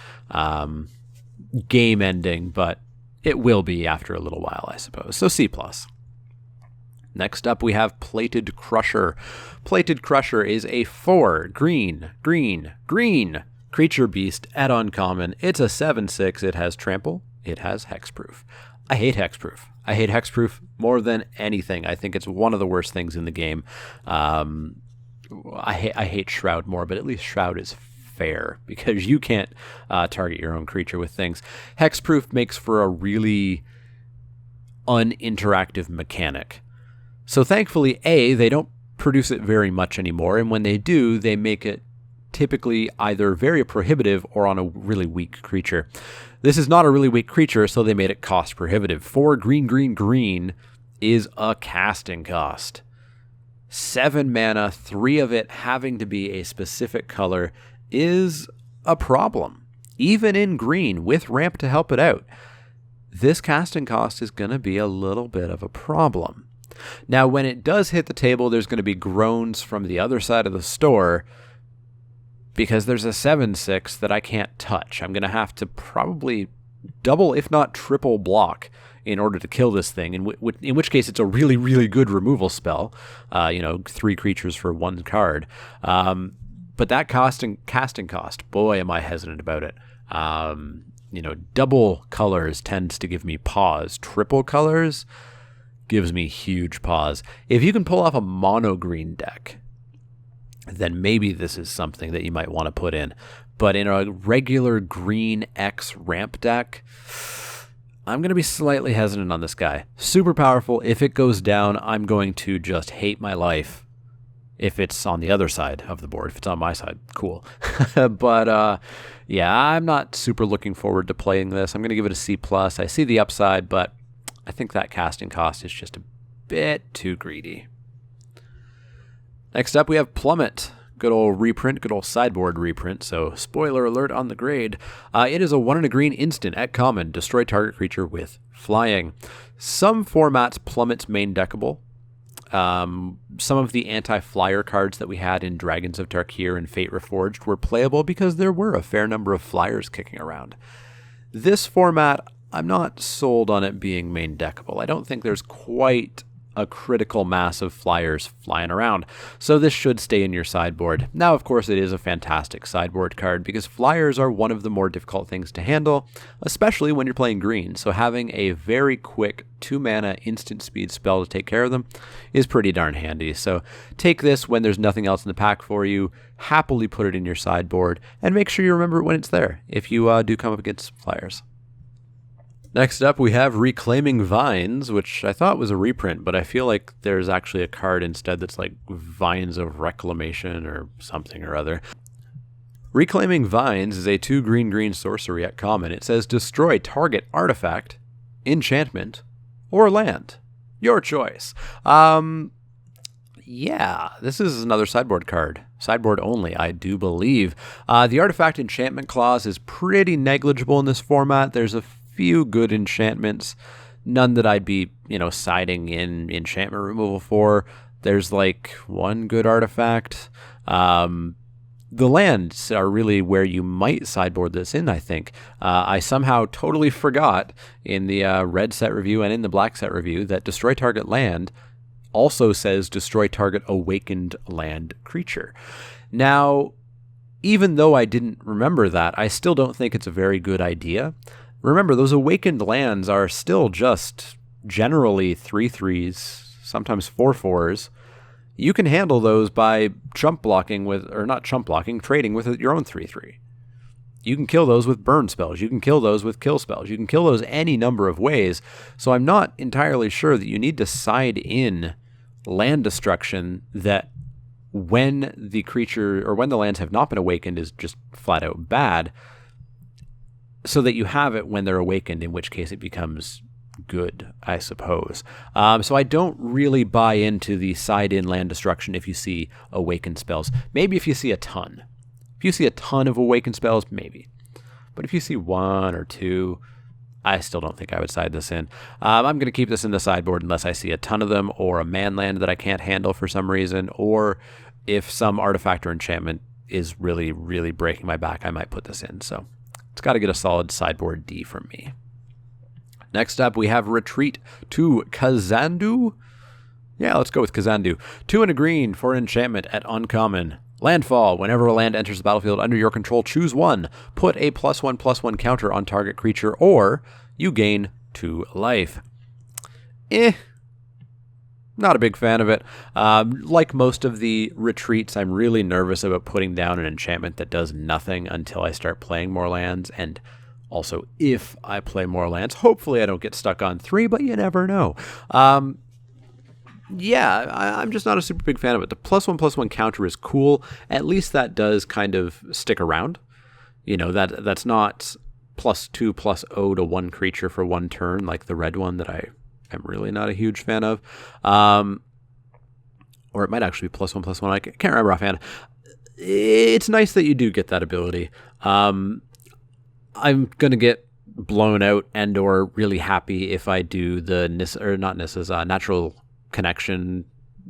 game-ending, but it will be after a little while, I suppose. So C+. Next up, we have Plated Crusher. Plated Crusher is a 4 green creature beast at uncommon. It's a 7/6. It has trample. It has hexproof. I hate hexproof. I hate hexproof more than anything. I think it's one of the worst things in the game. I hate Shroud more, but at least Shroud is fair because you can't target your own creature with things. Hexproof makes for a really uninteractive mechanic. So thankfully, they don't produce it very much anymore, and when they do, they make it typically either very prohibitive or on a really weak creature. This is not a really weak creature, so they made it cost prohibitive. 4 green is a casting cost. 7 mana, 3 of it having to be a specific color is a problem. Even in green, with ramp to help it out, this casting cost is going to be a little bit of a problem. Now, when it does hit the table, there's going to be groans from the other side of the store because there's a 7/6 that I can't touch. I'm going to have to probably double, if not triple block in order to kill this thing, in which case it's a really, really good removal spell. 3 creatures for 1 card. But that casting cost, boy, am I hesitant about it. Double colors tends to give me pause. Triple colors gives me huge pause. If you can pull off a mono green deck, then maybe this is something that you might want to put in. But in a regular green X ramp deck, I'm going to be slightly hesitant on this guy. Super powerful. If it goes down, I'm going to just hate my life. If it's on the other side of the board. If it's on my side, cool. But I'm not super looking forward to playing this. I'm going to give it a C+. I see the upside, but I think that casting cost is just a bit too greedy. Next up, we have Plummet. Good old reprint, good old sideboard reprint, so spoiler alert on the grade. It is a 1 and a green instant at common. Destroy target creature with flying. Some formats, Plummet's main deckable. Some of the anti-flyer cards that we had in Dragons of Tarkir and Fate Reforged were playable because there were a fair number of flyers kicking around. This format, I'm not sold on it being main deckable. I don't think there's quite a critical mass of flyers flying around, so this should stay in your sideboard. Now, of course, it is a fantastic sideboard card because flyers are one of the more difficult things to handle, especially when you're playing green, so having a very quick 2 mana instant speed spell to take care of them is pretty darn handy. So take this when there's nothing else in the pack for you, happily put it in your sideboard, and make sure you remember it when it's there if you do come up against flyers. Next up, we have Reclaiming Vines, which I thought was a reprint, but I feel like there's actually a card instead that's like Vines of Reclamation or something or other. Reclaiming Vines is a 2 green sorcery at common. It says destroy target artifact, enchantment, or land. Your choice. This is another sideboard card. Sideboard only, I do believe. The artifact enchantment clause is pretty negligible in this format. There's a few good enchantments, none that I'd be, siding in enchantment removal for. There's like 1 good artifact. The lands are really where you might sideboard this in, I think. I somehow totally forgot in the red set review and in the black set review that destroy target land also says destroy target awakened land creature. Now, even though I didn't remember that, I still don't think it's a very good idea. Remember, those awakened lands are still just generally 3/3s, sometimes 4/4s. You can handle those by trading with your own 3/3. You can kill those with burn spells. You can kill those with kill spells. You can kill those any number of ways. So I'm not entirely sure that you need to side in land destruction that when the creature or when the lands have not been awakened is just flat out bad, so that you have it when they're awakened, in which case it becomes good, I suppose. So I don't really buy into the side-in land destruction if you see awakened spells. Maybe if you see a ton. If you see a ton of awakened spells, maybe. But if you see 1 or 2, I still don't think I would side this in. I'm going to keep this in the sideboard unless I see a ton of them, or a man land that I can't handle for some reason, or if some artifact or enchantment is really, really breaking my back, I might put this in. So it's got to get a solid sideboard D from me. Next up, we have Retreat to Kazando. Yeah, let's go with Kazando. 2 and a green for an enchantment at uncommon. Landfall. Whenever a land enters the battlefield under your control, choose 1. Put a +1/+1 counter on target creature, or you gain 2 life. Not a big fan of it. Like most of the retreats, I'm really nervous about putting down an enchantment that does nothing until I start playing more lands. And also, if I play more lands, hopefully I don't get stuck on 3, but you never know. I'm just not a super big fan of it. The +1/+1 counter is cool. At least that does kind of stick around. That's not +2/+0 to 1 creature for 1 turn like the red one that I'm really not a huge fan of. or it might actually be +1/+1. I can't remember offhand. It's nice that you do get that ability. I'm going to get blown out and or really happy if I do the natural connection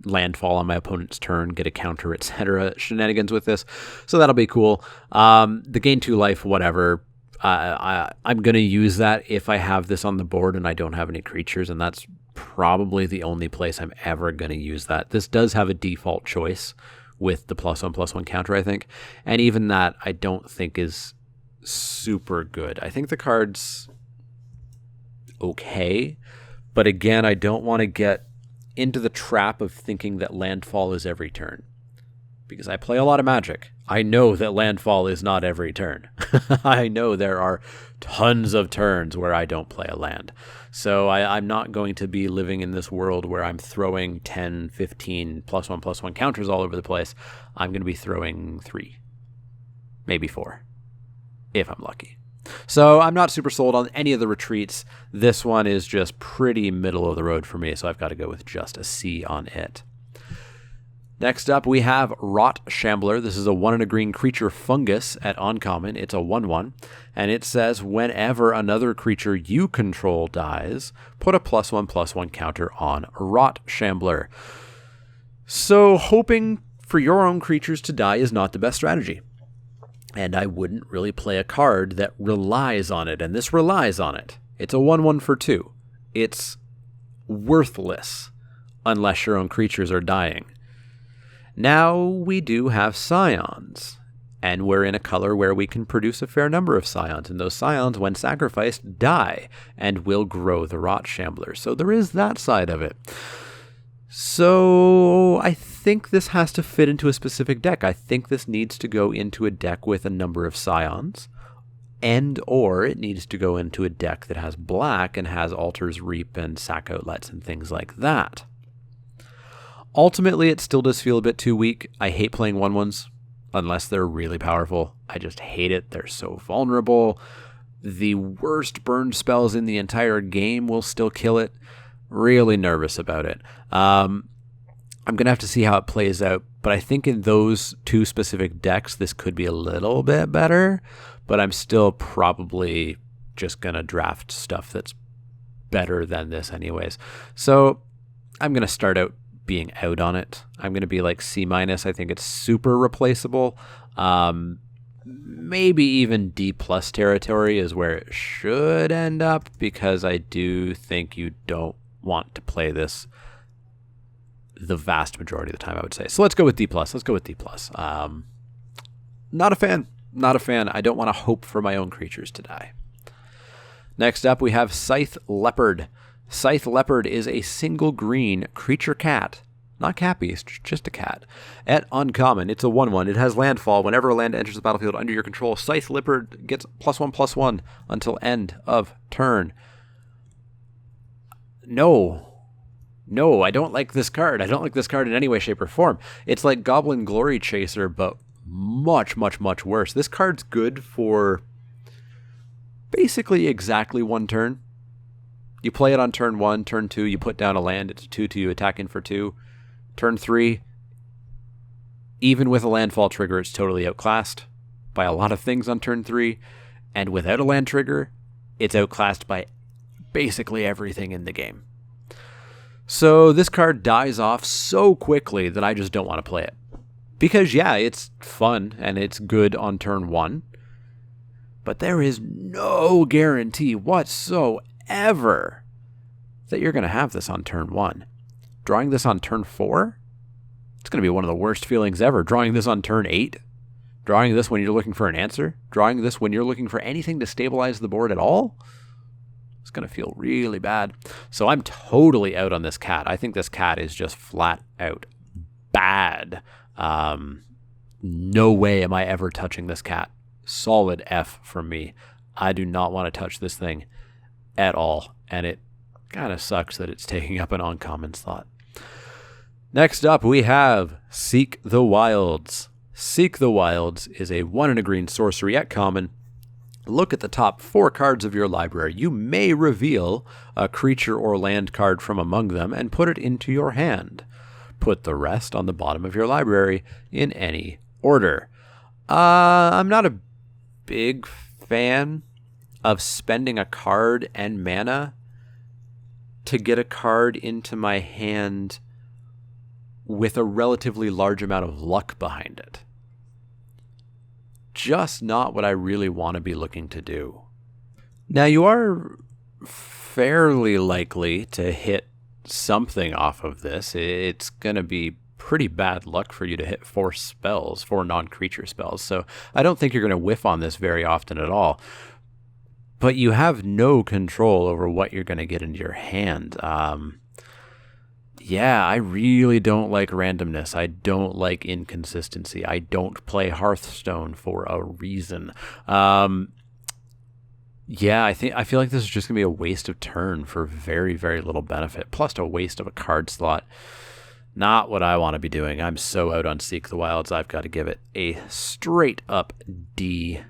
landfall on my opponent's turn, get a counter, etc. shenanigans with this. So that'll be cool. The gain 2 life, whatever. I'm going to use that if I have this on the board and I don't have any creatures, and that's probably the only place I'm ever going to use that. This does have a default choice with the +1/+1 counter, I think. And even that I don't think is super good. I think the card's okay, but again, I don't want to get into the trap of thinking that landfall is every turn, because I play a lot of Magic. I know that landfall is not every turn. I know there are tons of turns where I don't play a land. So I'm not going to be living in this world where I'm throwing 10, 15 +1/+1 counters all over the place. I'm going to be throwing 3, maybe 4, if I'm lucky. So I'm not super sold on any of the retreats. This one is just pretty middle of the road for me, so I've got to go with just a C on it. Next up, we have Rot Sham Blur. This is a 1 and a green creature fungus at uncommon. It's a 1/1, and it says whenever another creature you control dies, put a +1/+1 counter on Rot Sham Blur. So hoping for your own creatures to die is not the best strategy. And I wouldn't really play a card that relies on it, and this relies on it. It's a 1/1 for 2. It's worthless unless your own creatures are dying. Now we do have Saiyans, and we're in a color where we can produce a fair number of Saiyans, and those Saiyans, when sacrificed, die and will grow the Rot Sham Blur. So there is that side of it. So I think this has to fit into a specific deck. I think this needs to go into a deck with a number of Scions, and or it needs to go into a deck that has black and has altars, reap, and sack outlets and things like that. Ultimately, it still does feel a bit too weak. I hate playing 1/1s unless they're really powerful. I just hate it. They're so vulnerable. The worst burn spells in the entire game will still kill it. Really nervous about it. I'm going to have to see how it plays out, but I think in those 2 specific decks, this could be a little bit better, but I'm still probably just going to draft stuff that's better than this anyways. So I'm going to start out being out on it. I'm going to be like C-. I think it's super replaceable. Maybe even D+ territory is where it should end up, because I do think you don't want to play this the vast majority of the time, I would say. So let's go with D+. Let's go with D+. Not a fan. Not a fan. I don't want to hope for my own creatures to die. Next up, we have Cythe Leopard. Cythe Leopard is a single green creature cat. Not cat beast, just a cat. At uncommon, it's a 1/1. It has landfall. Whenever a land enters the battlefield under your control, Cythe Leopard gets +1/+1 until end of turn. No, I don't like this card. I don't like this card in any way, shape, or form. It's like Goblin Glory Chaser, but much, much, much worse. This card's good for basically exactly 1 turn. You play it on turn 1, turn 2, you put down a land, it's a 2/2, you attack in for 2. Turn 3, even with a landfall trigger, it's totally outclassed by a lot of things on turn 3. And without a land trigger, it's outclassed by basically everything in the game. So this card dies off so quickly that I just don't want to play it. Because yeah, it's fun and it's good on turn 1, but there is no guarantee whatsoever that you're going to have this on turn 1. Drawing this on turn 4, it's going to be one of the worst feelings ever. Drawing this on turn 8, drawing this when you're looking for an answer, drawing this when you're looking for anything to stabilize the board at all, it's going to feel really bad. So I'm totally out on this cat. I think this cat is just flat out bad. No way am I ever touching this cat. Solid F from me. I do not want to touch this thing at all, and it kind of sucks that it's taking up an uncommon slot. Next up, we have Seek the Wilds. Seek the Wilds is a 1 and a green sorcery at common. Look at the top 4 cards of your library. You may reveal a creature or land card from among them and put it into your hand. put the rest on the bottom of your library in any order. I'm not a big fan of spending a card and mana to get a card into my hand with a relatively large amount of luck behind it. Just not what I really want to be looking to do. Now, you are fairly likely to hit something off of this. It's going to be pretty bad luck for you to hit 4 non-creature spells. So I don't think you're going to whiff on this very often at all. But you have no control over what you're going to get into your hand. Yeah, I really don't like randomness. I don't like inconsistency. I don't play Hearthstone for a reason. Yeah, I feel like this is just going to be a waste of turn for very, very little benefit, plus a waste of a card slot. Not what I want to be doing. I'm so out on Seek the Wilds, I've got to give it a straight up D.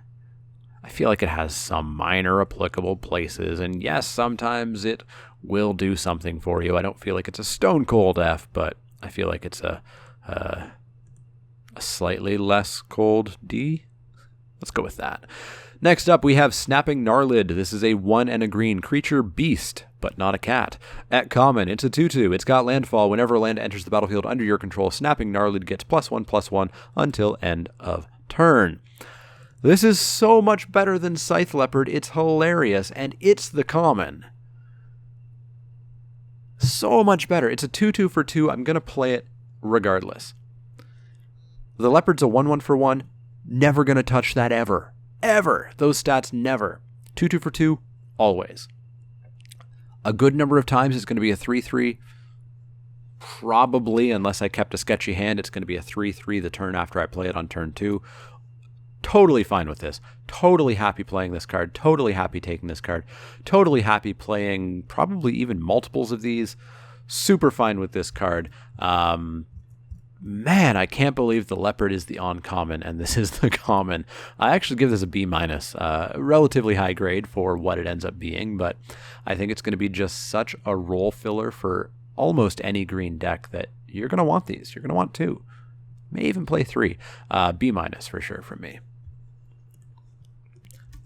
I feel like it has some minor applicable places, and yes, sometimes it will do something for you. I don't feel like it's a stone cold F, but I feel like it's a slightly less cold D. Let's go with that. Next up, we have Snapping Gnarlid. This is a 1 and a green creature beast, but not a cat. At common, it's a 2/2. It's got landfall. Whenever a land enters the battlefield under your control, Snapping Gnarlid gets +1/+1 until end of turn. This is so much better than Cythe Leopard. It's hilarious, and it's the common. So much better. It's a 2/2 for 2. I'm going to play it regardless. The Leopard's a 1/1 for 1. Never going to touch that ever. Ever. Those stats never. 2/2 for 2, always. A good number of times it's going to be a 3/3. Probably, unless I kept a sketchy hand, it's going to be a 3/3 the turn after I play it on turn 2. Totally fine with this. Totally happy playing this card. Totally happy taking this card. Totally happy playing probably even multiples of these. Super fine with this card. Man, I can't believe the Leopard is the uncommon and this is the common. I actually give this a B-. Relatively high grade for what it ends up being, but I think it's going to be just such a role filler for almost any green deck that you're going to want these. You're going to want 2. May even play 3. B- for sure from me.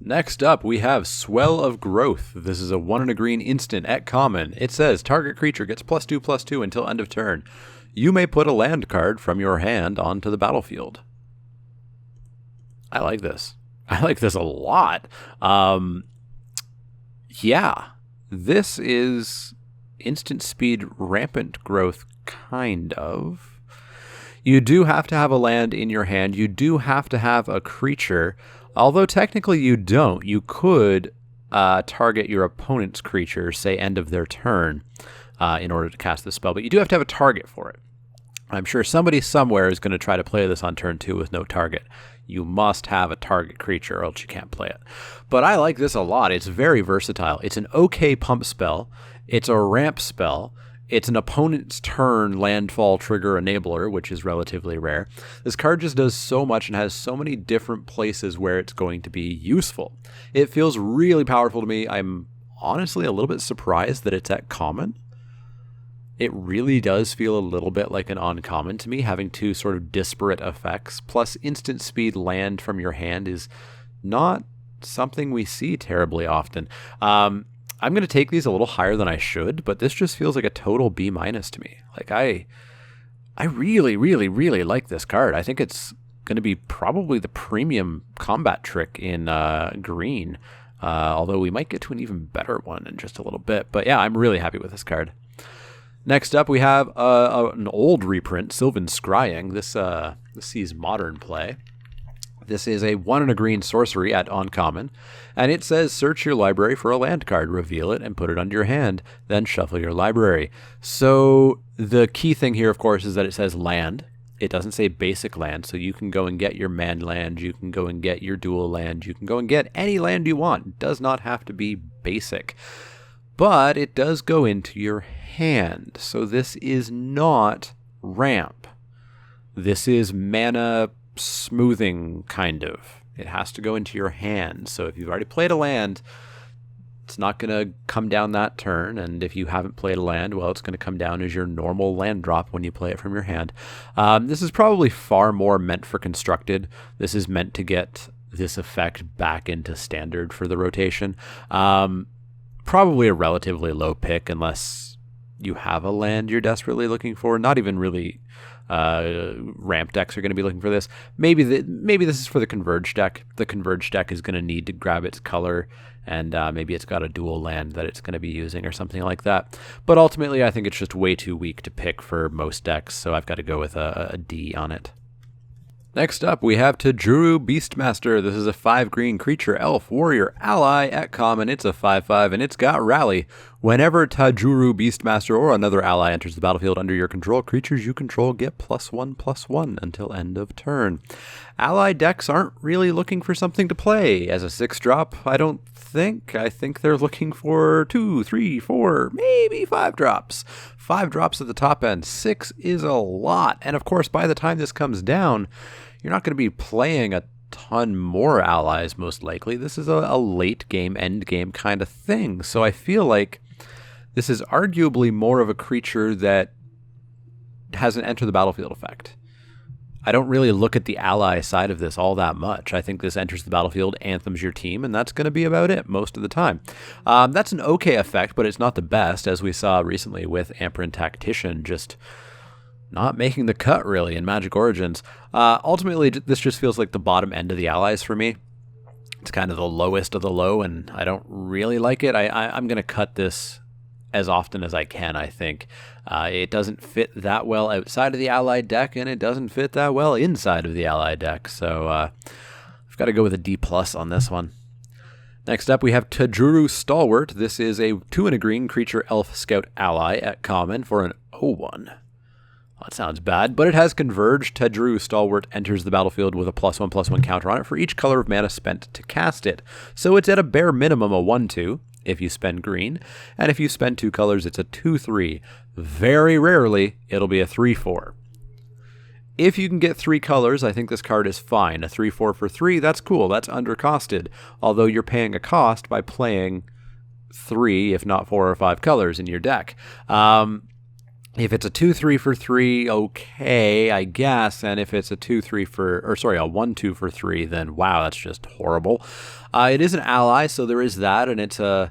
Next up, we have Swell of Growth. This is a 1 and a green instant at common. It says, target creature gets +2/+2 until end of turn. You may put a land card from your hand onto the battlefield. I like this. I like this a lot. Yeah, this is instant speed rampant growth, kind of. You do have to have a land in your hand. You do have to have a creature. Although technically you don't. You could target your opponent's creature, say end of their turn, in order to cast the spell. But you do have to have a target for it. I'm sure somebody somewhere is going to try to play this on turn 2 with no target. You must have a target creature or else you can't play it. But I like this a lot. It's very versatile. It's an okay pump spell. It's a ramp spell. It's an opponent's turn landfall trigger enabler, which is relatively rare. This card just does so much and has so many different places where it's going to be useful. It feels really powerful to me. I'm honestly a little bit surprised that it's at common. It really does feel a little bit like an uncommon to me, having 2 sort of disparate effects. Plus, instant speed land from your hand is not something we see terribly often. I'm going to take these a little higher than I should, but this just feels like a total B- to me. Like, I really, really, really like this card. I think it's going to be probably the premium combat trick in green, although we might get to an even better one in just a little bit. But yeah, I'm really happy with this card. Next up, we have an old reprint, Sylvans Cry. This sees modern play. This is a 1 and a green sorcery at uncommon, and it says search your library for a land card, reveal it, and put it under your hand, then shuffle your library. So the key thing here, of course, is that it says land. It doesn't say basic land, so you can go and get your man land, you can go and get your dual land, you can go and get any land you want. It does not have to be basic. But it does go into your hand, so this is not ramp. This is mana smoothing, kind of. It has to go into your hand, so if you've already played a land, It's not going to come down that turn, and if you haven't played a land, well, it's going to come down as your normal land drop when you play it from your hand. This is probably far more meant for constructed. This is meant to get this effect back into standard for the rotation. Probably a relatively low pick unless you have a land you're desperately looking for. Not even really ramp decks are going to be looking for this. Maybe this is for the Converge deck. The Converge deck is going to need to grab its color, and maybe it's got a dual land that it's going to be using or something like that. But ultimately, I think it's just way too weak to pick for most decks, so I've got to go with a D on it. Next up, we have Jeru Beastmaster. This is a 5-green creature, elf, warrior, ally at common. It's a 5/5, and it's got Rally. Whenever Jeru Beastmaster or another ally enters the battlefield under your control, creatures you control get +1/+1 until end of turn. Ally decks aren't really looking for something to play as a 6-drop, I don't think. I think they're looking for 2, 3, 4, maybe 5 drops. 5 drops at the top end. 6 is a lot. And of course, by the time this comes down, you're not going to be playing a ton more allies, most likely. This is a late game, end game kind of thing. So I feel like this is arguably more of a creature that has an enter the battlefield effect. I don't really look at the ally side of this all that much. I think this enters the battlefield, anthems your team, and that's going to be about it most of the time. That's an okay effect, but it's not the best, as we saw recently with Amperin Tactician, just not making the cut, really, in Magic Origins. Ultimately, this just feels like the bottom end of the allies for me. It's kind of the lowest of the low, and I don't really like it. I'm going to cut this as often as I can, I think. It doesn't fit that well outside of the allied deck, and it doesn't fit that well inside of the allied deck. So I've got to go with a D+ on this one. Next up, we have Jeru Starwort. This is a 2 and a green creature elf scout ally at common for an 0/1. That sounds bad, but it has Converge. Jeru Starwort enters the battlefield with a +1/+1 counter on it for each color of mana spent to cast it. So it's at a bare minimum a 1/2 if you spend green, and if you spend 2 colors, it's a 2/3. Very rarely, it'll be a 3/4. If you can get 3 colors, I think this card is fine. A 3/4 for 3, that's cool. That's undercosted, although you're paying a cost by playing 3, if not 4 or 5 colors in your deck. If it's a 2/3 for 3, okay, I guess. And if it's a 2/3 for, or sorry, a 1/2 for 3, then wow, that's just horrible. It is an ally, so there is that, and it's an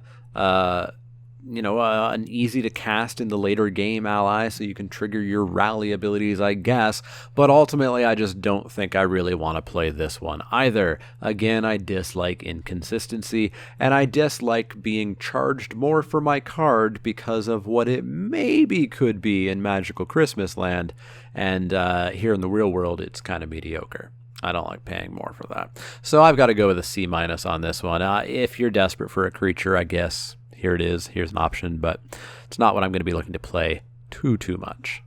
easy to cast in the later game ally, so you can trigger your rally abilities, I guess. But ultimately, I just don't think I really want to play this one either. Again, I dislike inconsistency, and I dislike being charged more for my card because of what it maybe could be in Magical Christmas Land, and here in the real world, it's kind of mediocre. I don't like paying more for that. So I've got to go with a C- on this one. If you're desperate for a creature, I guess here it is. Here's an option, but it's not what I'm going to be looking to play too much.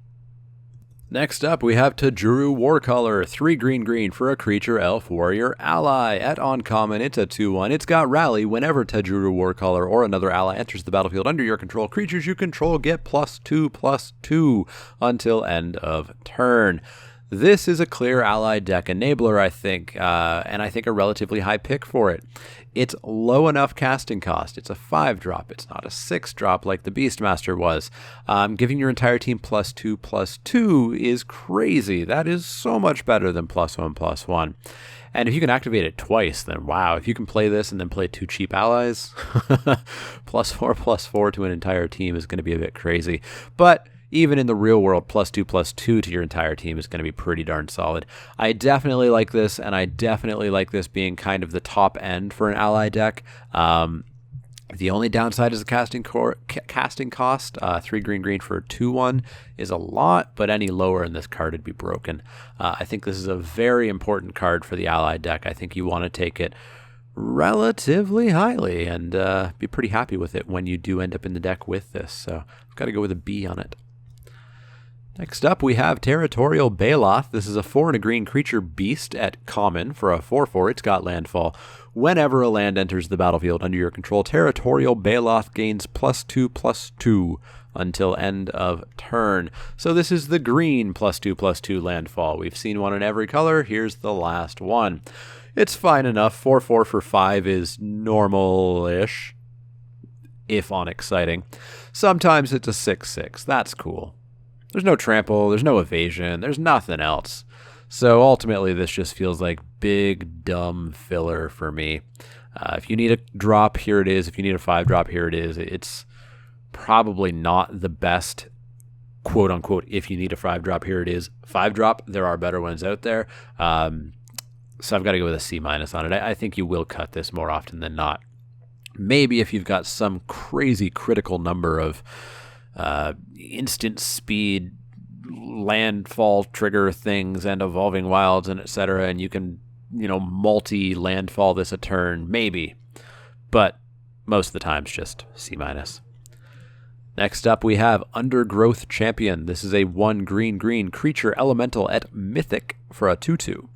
Next up, we have Jeru Warcaller, 3 green for a creature, elf, warrior, ally. At uncommon, it's a 2/1. It's got Rally. Whenever Jeru Warcaller or another ally enters the battlefield under your control, creatures you control get +2/+2 until end of turn. This is a clear ally deck enabler, I think, and I think a relatively high pick for it. It's low enough casting cost. It's a 5-drop. It's not a 6-drop like the Beastmaster was. Giving your entire team +2/+2 is crazy. That is so much better than +1/+1. And if you can activate it twice, then wow. If you can play this and then play 2 cheap allies, +4/+4 to an entire team is going to be a bit crazy. But even in the real world, +2/+2 to your entire team is going to be pretty darn solid. I definitely like this, and I definitely like this being kind of the top end for an ally deck. The only downside is the casting cost. 3 green for a 2/1 is a lot, but any lower in this card would be broken. I think this is a very important card for the ally deck. I think you want to take it relatively highly and be pretty happy with it when you do end up in the deck with this. So I've got to go with a B on it. Next up, we have Territorial Bailiff. This is a 4 and a green creature beast at common for a 4/4. It's got landfall. Whenever a land enters the battlefield under your control, Territorial Bailiff gains +2/+2 until end of turn. So this is the green +2/+2 landfall. We've seen one in every color. Here's the last one. It's fine enough. 4/4 for 5 is normal-ish. if on exciting. Sometimes it's a 6/6. That's cool. There's no trample, there's no evasion, there's nothing else. So ultimately, this just feels like big, dumb filler for me. If you need a drop, here it is. If you need a 5-drop, here it is. It's probably not the best, quote unquote, if you need a 5-drop, here it is. 5-drop, there are better ones out there. So I've got to go with a C- on it. I think you will cut this more often than not. Maybe if you've got some crazy critical number of instant speed landfall trigger things and evolving wilds and etc., and you can multi-landfall this a turn, maybe. But most of the time it's just C-. Next up we have Undergrowth Champion. This is a 1 green creature elemental at Mythic for a 2/2.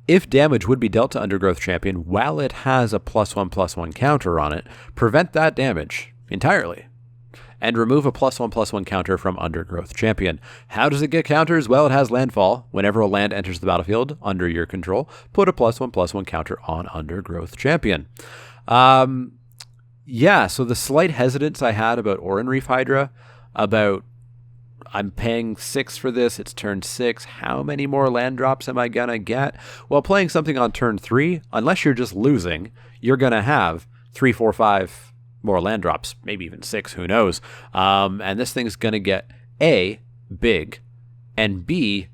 If damage would be dealt to Undergrowth Champion while it has a +1/+1 counter on it, prevent that damage entirely. And remove a +1/+1 counter from Undergrowth Champion. How does it get counters? Well, it has landfall. Whenever a land enters the battlefield under your control, put a +1/+1 counter on Undergrowth Champion. Yeah, so the slight hesitance I had about Oran Reef Hydra, about I'm paying 6 for this, it's turn 6, how many more land drops am I gonna get? Well, playing something on turn 3, unless you're just losing, you're gonna have 3, 4, 5 more land drops, maybe even 6, who knows. And this thing's going to get A, big, and B,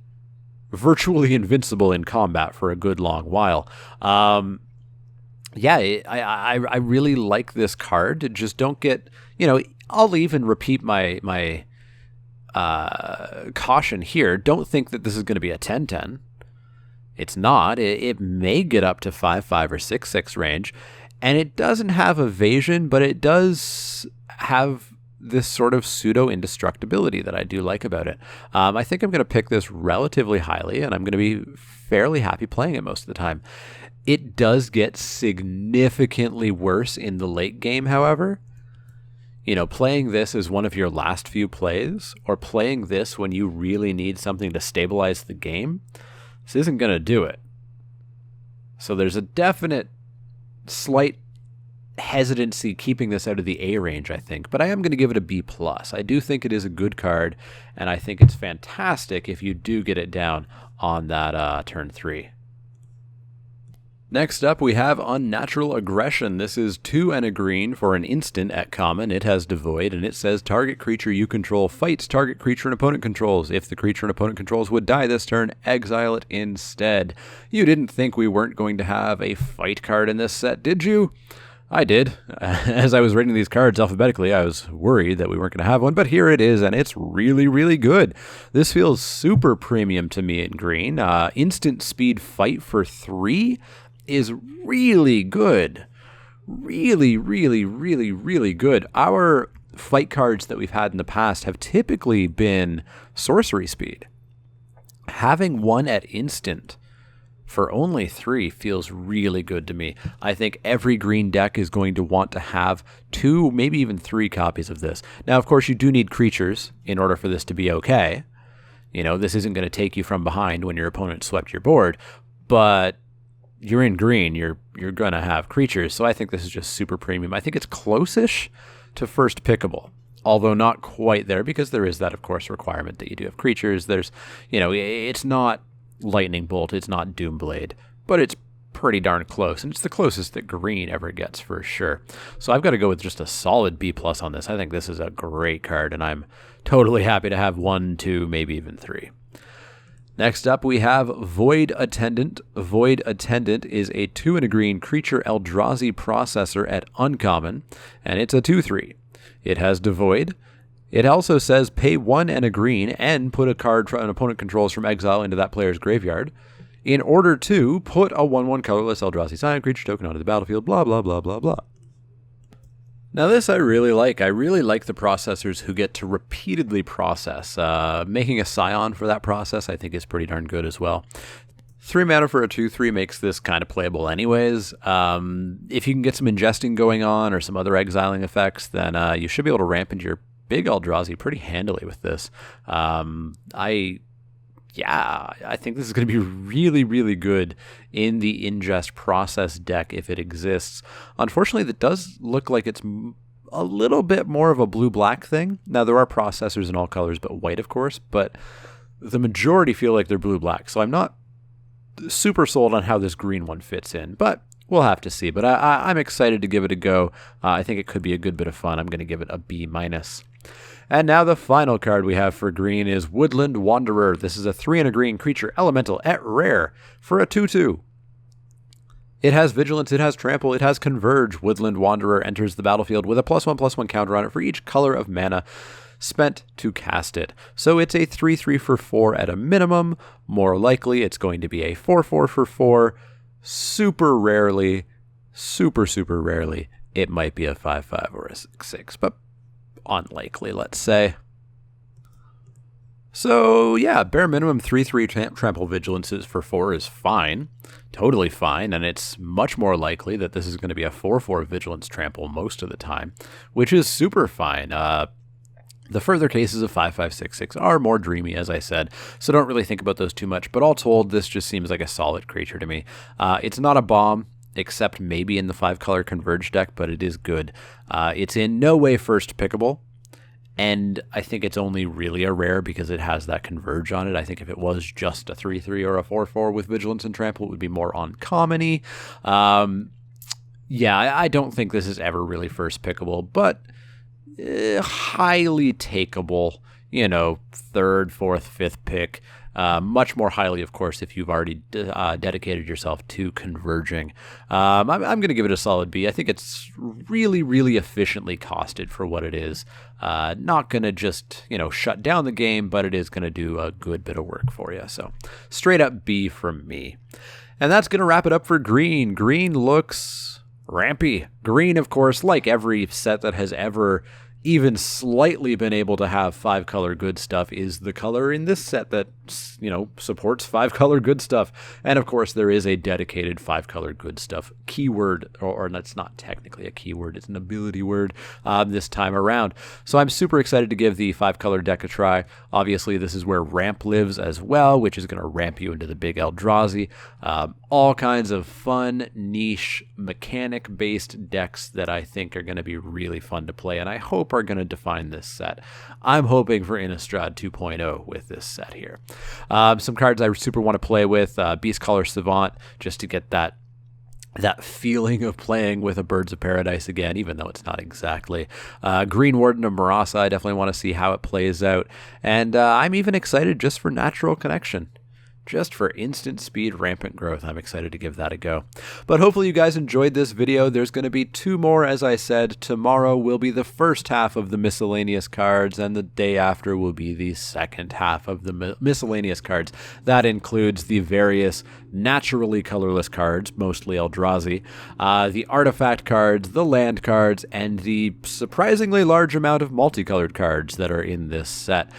virtually invincible in combat for a good long while. I really like this card. Just don't get, I'll even repeat my caution here. Don't think that this is going to be a 10/10. It's not. It may get up to 5/5 or 6/6 range. And it doesn't have evasion, but it does have this sort of pseudo-indestructibility that I do like about it. I think I'm going to pick this relatively highly, and I'm going to be fairly happy playing it most of the time. It does get significantly worse in the late game, however. Playing this as one of your last few plays, or playing this when you really need something to stabilize the game, this isn't going to do it. So there's a definite slight hesitancy keeping this out of the A range, I think, but I am going to give it a B+. I do think it is a good card, and I think it's fantastic if you do get it down on that turn 3. Next up, we have Unnatural Aggression. This is 2 and a green for an instant at common. It has Devoid, and it says target creature you control fights target creature an opponent controls. If the creature an opponent controls would die this turn, exile it instead. You didn't think we weren't going to have a fight card in this set, did you? I did. As I was rating these cards alphabetically, I was worried that we weren't going to have one, but here it is, and it's really, really good. This feels super premium to me in green. Instant speed fight for 3 is really good. Really, really, really, really good. Our fight cards that we've had in the past have typically been sorcery speed. Having one at instant for only 3 feels really good to me. I think every green deck is going to want to have 2, maybe even 3 copies of this. Now, of course, you do need creatures in order for this to be okay. This isn't going to take you from behind when your opponent swept your board, but you're in green, you're going to have creatures, so I think this is just super premium. I think it's close-ish to first pickable, although not quite there, because there is that, of course, requirement that you do have creatures. There's, it's not Lightning Bolt, it's not Doomblade, but it's pretty darn close, and it's the closest that green ever gets for sure. So I've got to go with just a solid B+ on this. I think this is a great card, and I'm totally happy to have 1, 2, maybe even 3. Next up, we have Void Attendant. Void Attendant is a 2 and a green creature Eldrazi processor at uncommon, and it's a 2/3. It has Devoid. It also says pay 1 and a green and put a card an opponent controls from exile into that player's graveyard in order to put a 1/1 colorless Eldrazi Scion creature token onto the battlefield, blah, blah, blah, blah, blah. Now this I really like. I really like the processors who get to repeatedly process. Making a Scion for that process I think is pretty darn good as well. 3 mana for a 2/3 makes this kind of playable anyways. If you can get some ingesting going on or some other exiling effects, then you should be able to ramp into your big Eldrazi pretty handily with this. I think this is going to be really, really good in the ingest process deck if it exists. Unfortunately, that does look like it's a little bit more of a blue-black thing. Now, there are processors in all colors but white, of course, but the majority feel like they're blue-black. So I'm not super sold on how this green one fits in, but we'll have to see. But I'm excited to give it a go. I think it could be a good bit of fun. I'm going to give it a B-. And now the final card we have for green is Woodland Wanderer. This is a 3 and a green creature elemental at rare for a 2/2. It has Vigilance, it has Trample, it has Converge. Woodland Wanderer enters the battlefield with a +1/+1 counter on it for each color of mana spent to cast it. So it's a 3/3 for 4 at a minimum. More likely, it's going to be a 4/4 for 4. Super rarely, super rarely, it might be a 5/5 or a 6/6, but unlikely, let's say. So yeah, bare minimum 3/3 Trample Vigilances for 4 is fine, totally fine, and it's much more likely that this is going to be a 4/4 Vigilance Trample most of the time, which is super fine. The further cases of 5/5, 6/6 are more dreamy, as I said, so don't really think about those too much, but all told, this just seems like a solid creature to me. It's not a bomb, except maybe in the 5-color Converge deck, but it is good. It's in no way first pickable, and I think it's only really a rare because it has that Converge on it. I think if it was just a 3/3 or a 4/4 with Vigilance and Trample, it would be more uncommon-y. Yeah, I don't think this is ever really first pickable, but highly takeable, you know, 3rd, 4th, 5th pick. Much more highly, of course, if you've already dedicated yourself to converging. I'm going to give it a solid B. I think it's really efficiently costed for what it is. Not going to just, you know, shut down the game, but it is going to do a good bit of work for you. So straight up B from me. And that's going to wrap it up for green. Green looks rampy. Green, of course, like every set that has ever even slightly been able to have 5-color good stuff, is the color in this set that, you know, supports 5-color good stuff. And of course, there is a dedicated 5-color good stuff keyword, or that's not technically a keyword, it's an ability word this time around. So I'm super excited to give the 5-color deck a try. Obviously, this is where ramp lives as well, which is going to ramp you into the big Eldrazi. All kinds of fun, niche, mechanic-based decks that I think are going to be really fun to play, and I hope are going to define this set. I'm hoping for Innistrad 2.0 with this set here. Some cards I super want to play with, Beastcaller Savant, just to get that feeling of playing with a Birds of Paradise again, even though it's not exactly. Green Warden of Murasa, I definitely want to see how it plays out. And I'm even excited just for Natural Connection. Just for instant speed, rampant growth. I'm excited to give that a go. But hopefully you guys enjoyed this video. There's going to be 2 more, as I said. Tomorrow will be the first half of the miscellaneous cards, and the day after will be the second half of the miscellaneous cards. That includes the various naturally colorless cards, mostly Eldrazi, the artifact cards, the land cards, and the surprisingly large amount of multicolored cards that are in this set.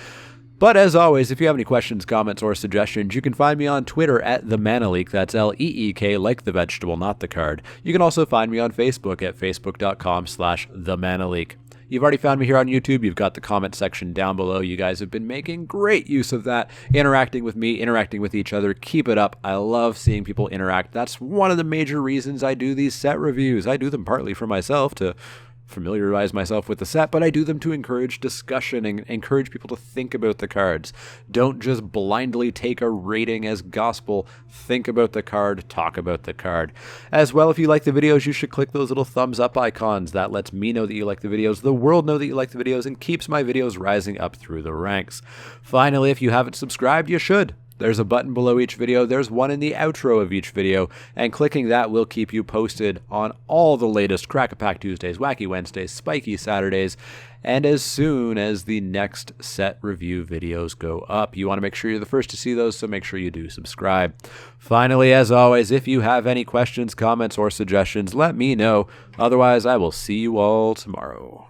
But as always, if you have any questions, comments, or suggestions, you can find me on Twitter at @TheManaLeak. That's L-E-E-K, like the vegetable, not the card. You can also find me on Facebook at facebook.com/TheManaLeak. You've already found me here on YouTube. You've got the comment section down below. You guys have been making great use of that, interacting with me, interacting with each other. Keep it up. I love seeing people interact. That's one of the major reasons I do these set reviews. I do them partly for myself to familiarize myself with the set, but I do them to encourage discussion and encourage people to think about the cards. Don't just blindly take a rating as gospel. Think about the card, talk about the card. As well, if you like the videos, you should click those little thumbs up icons. That lets me know that you like the videos, the world know that you like the videos, and keeps my videos rising up through the ranks. Finally, if you haven't subscribed, you should. There's a button below each video. There's one in the outro of each video, and clicking that will keep you posted on all the latest Crack-A-Pack Tuesdays, Wacky Wednesdays, Spiky Saturdays, and as soon as the next set review videos go up. You want to make sure you're the first to see those, so make sure you do subscribe. Finally, as always, if you have any questions, comments, or suggestions, let me know. Otherwise, I will see you all tomorrow.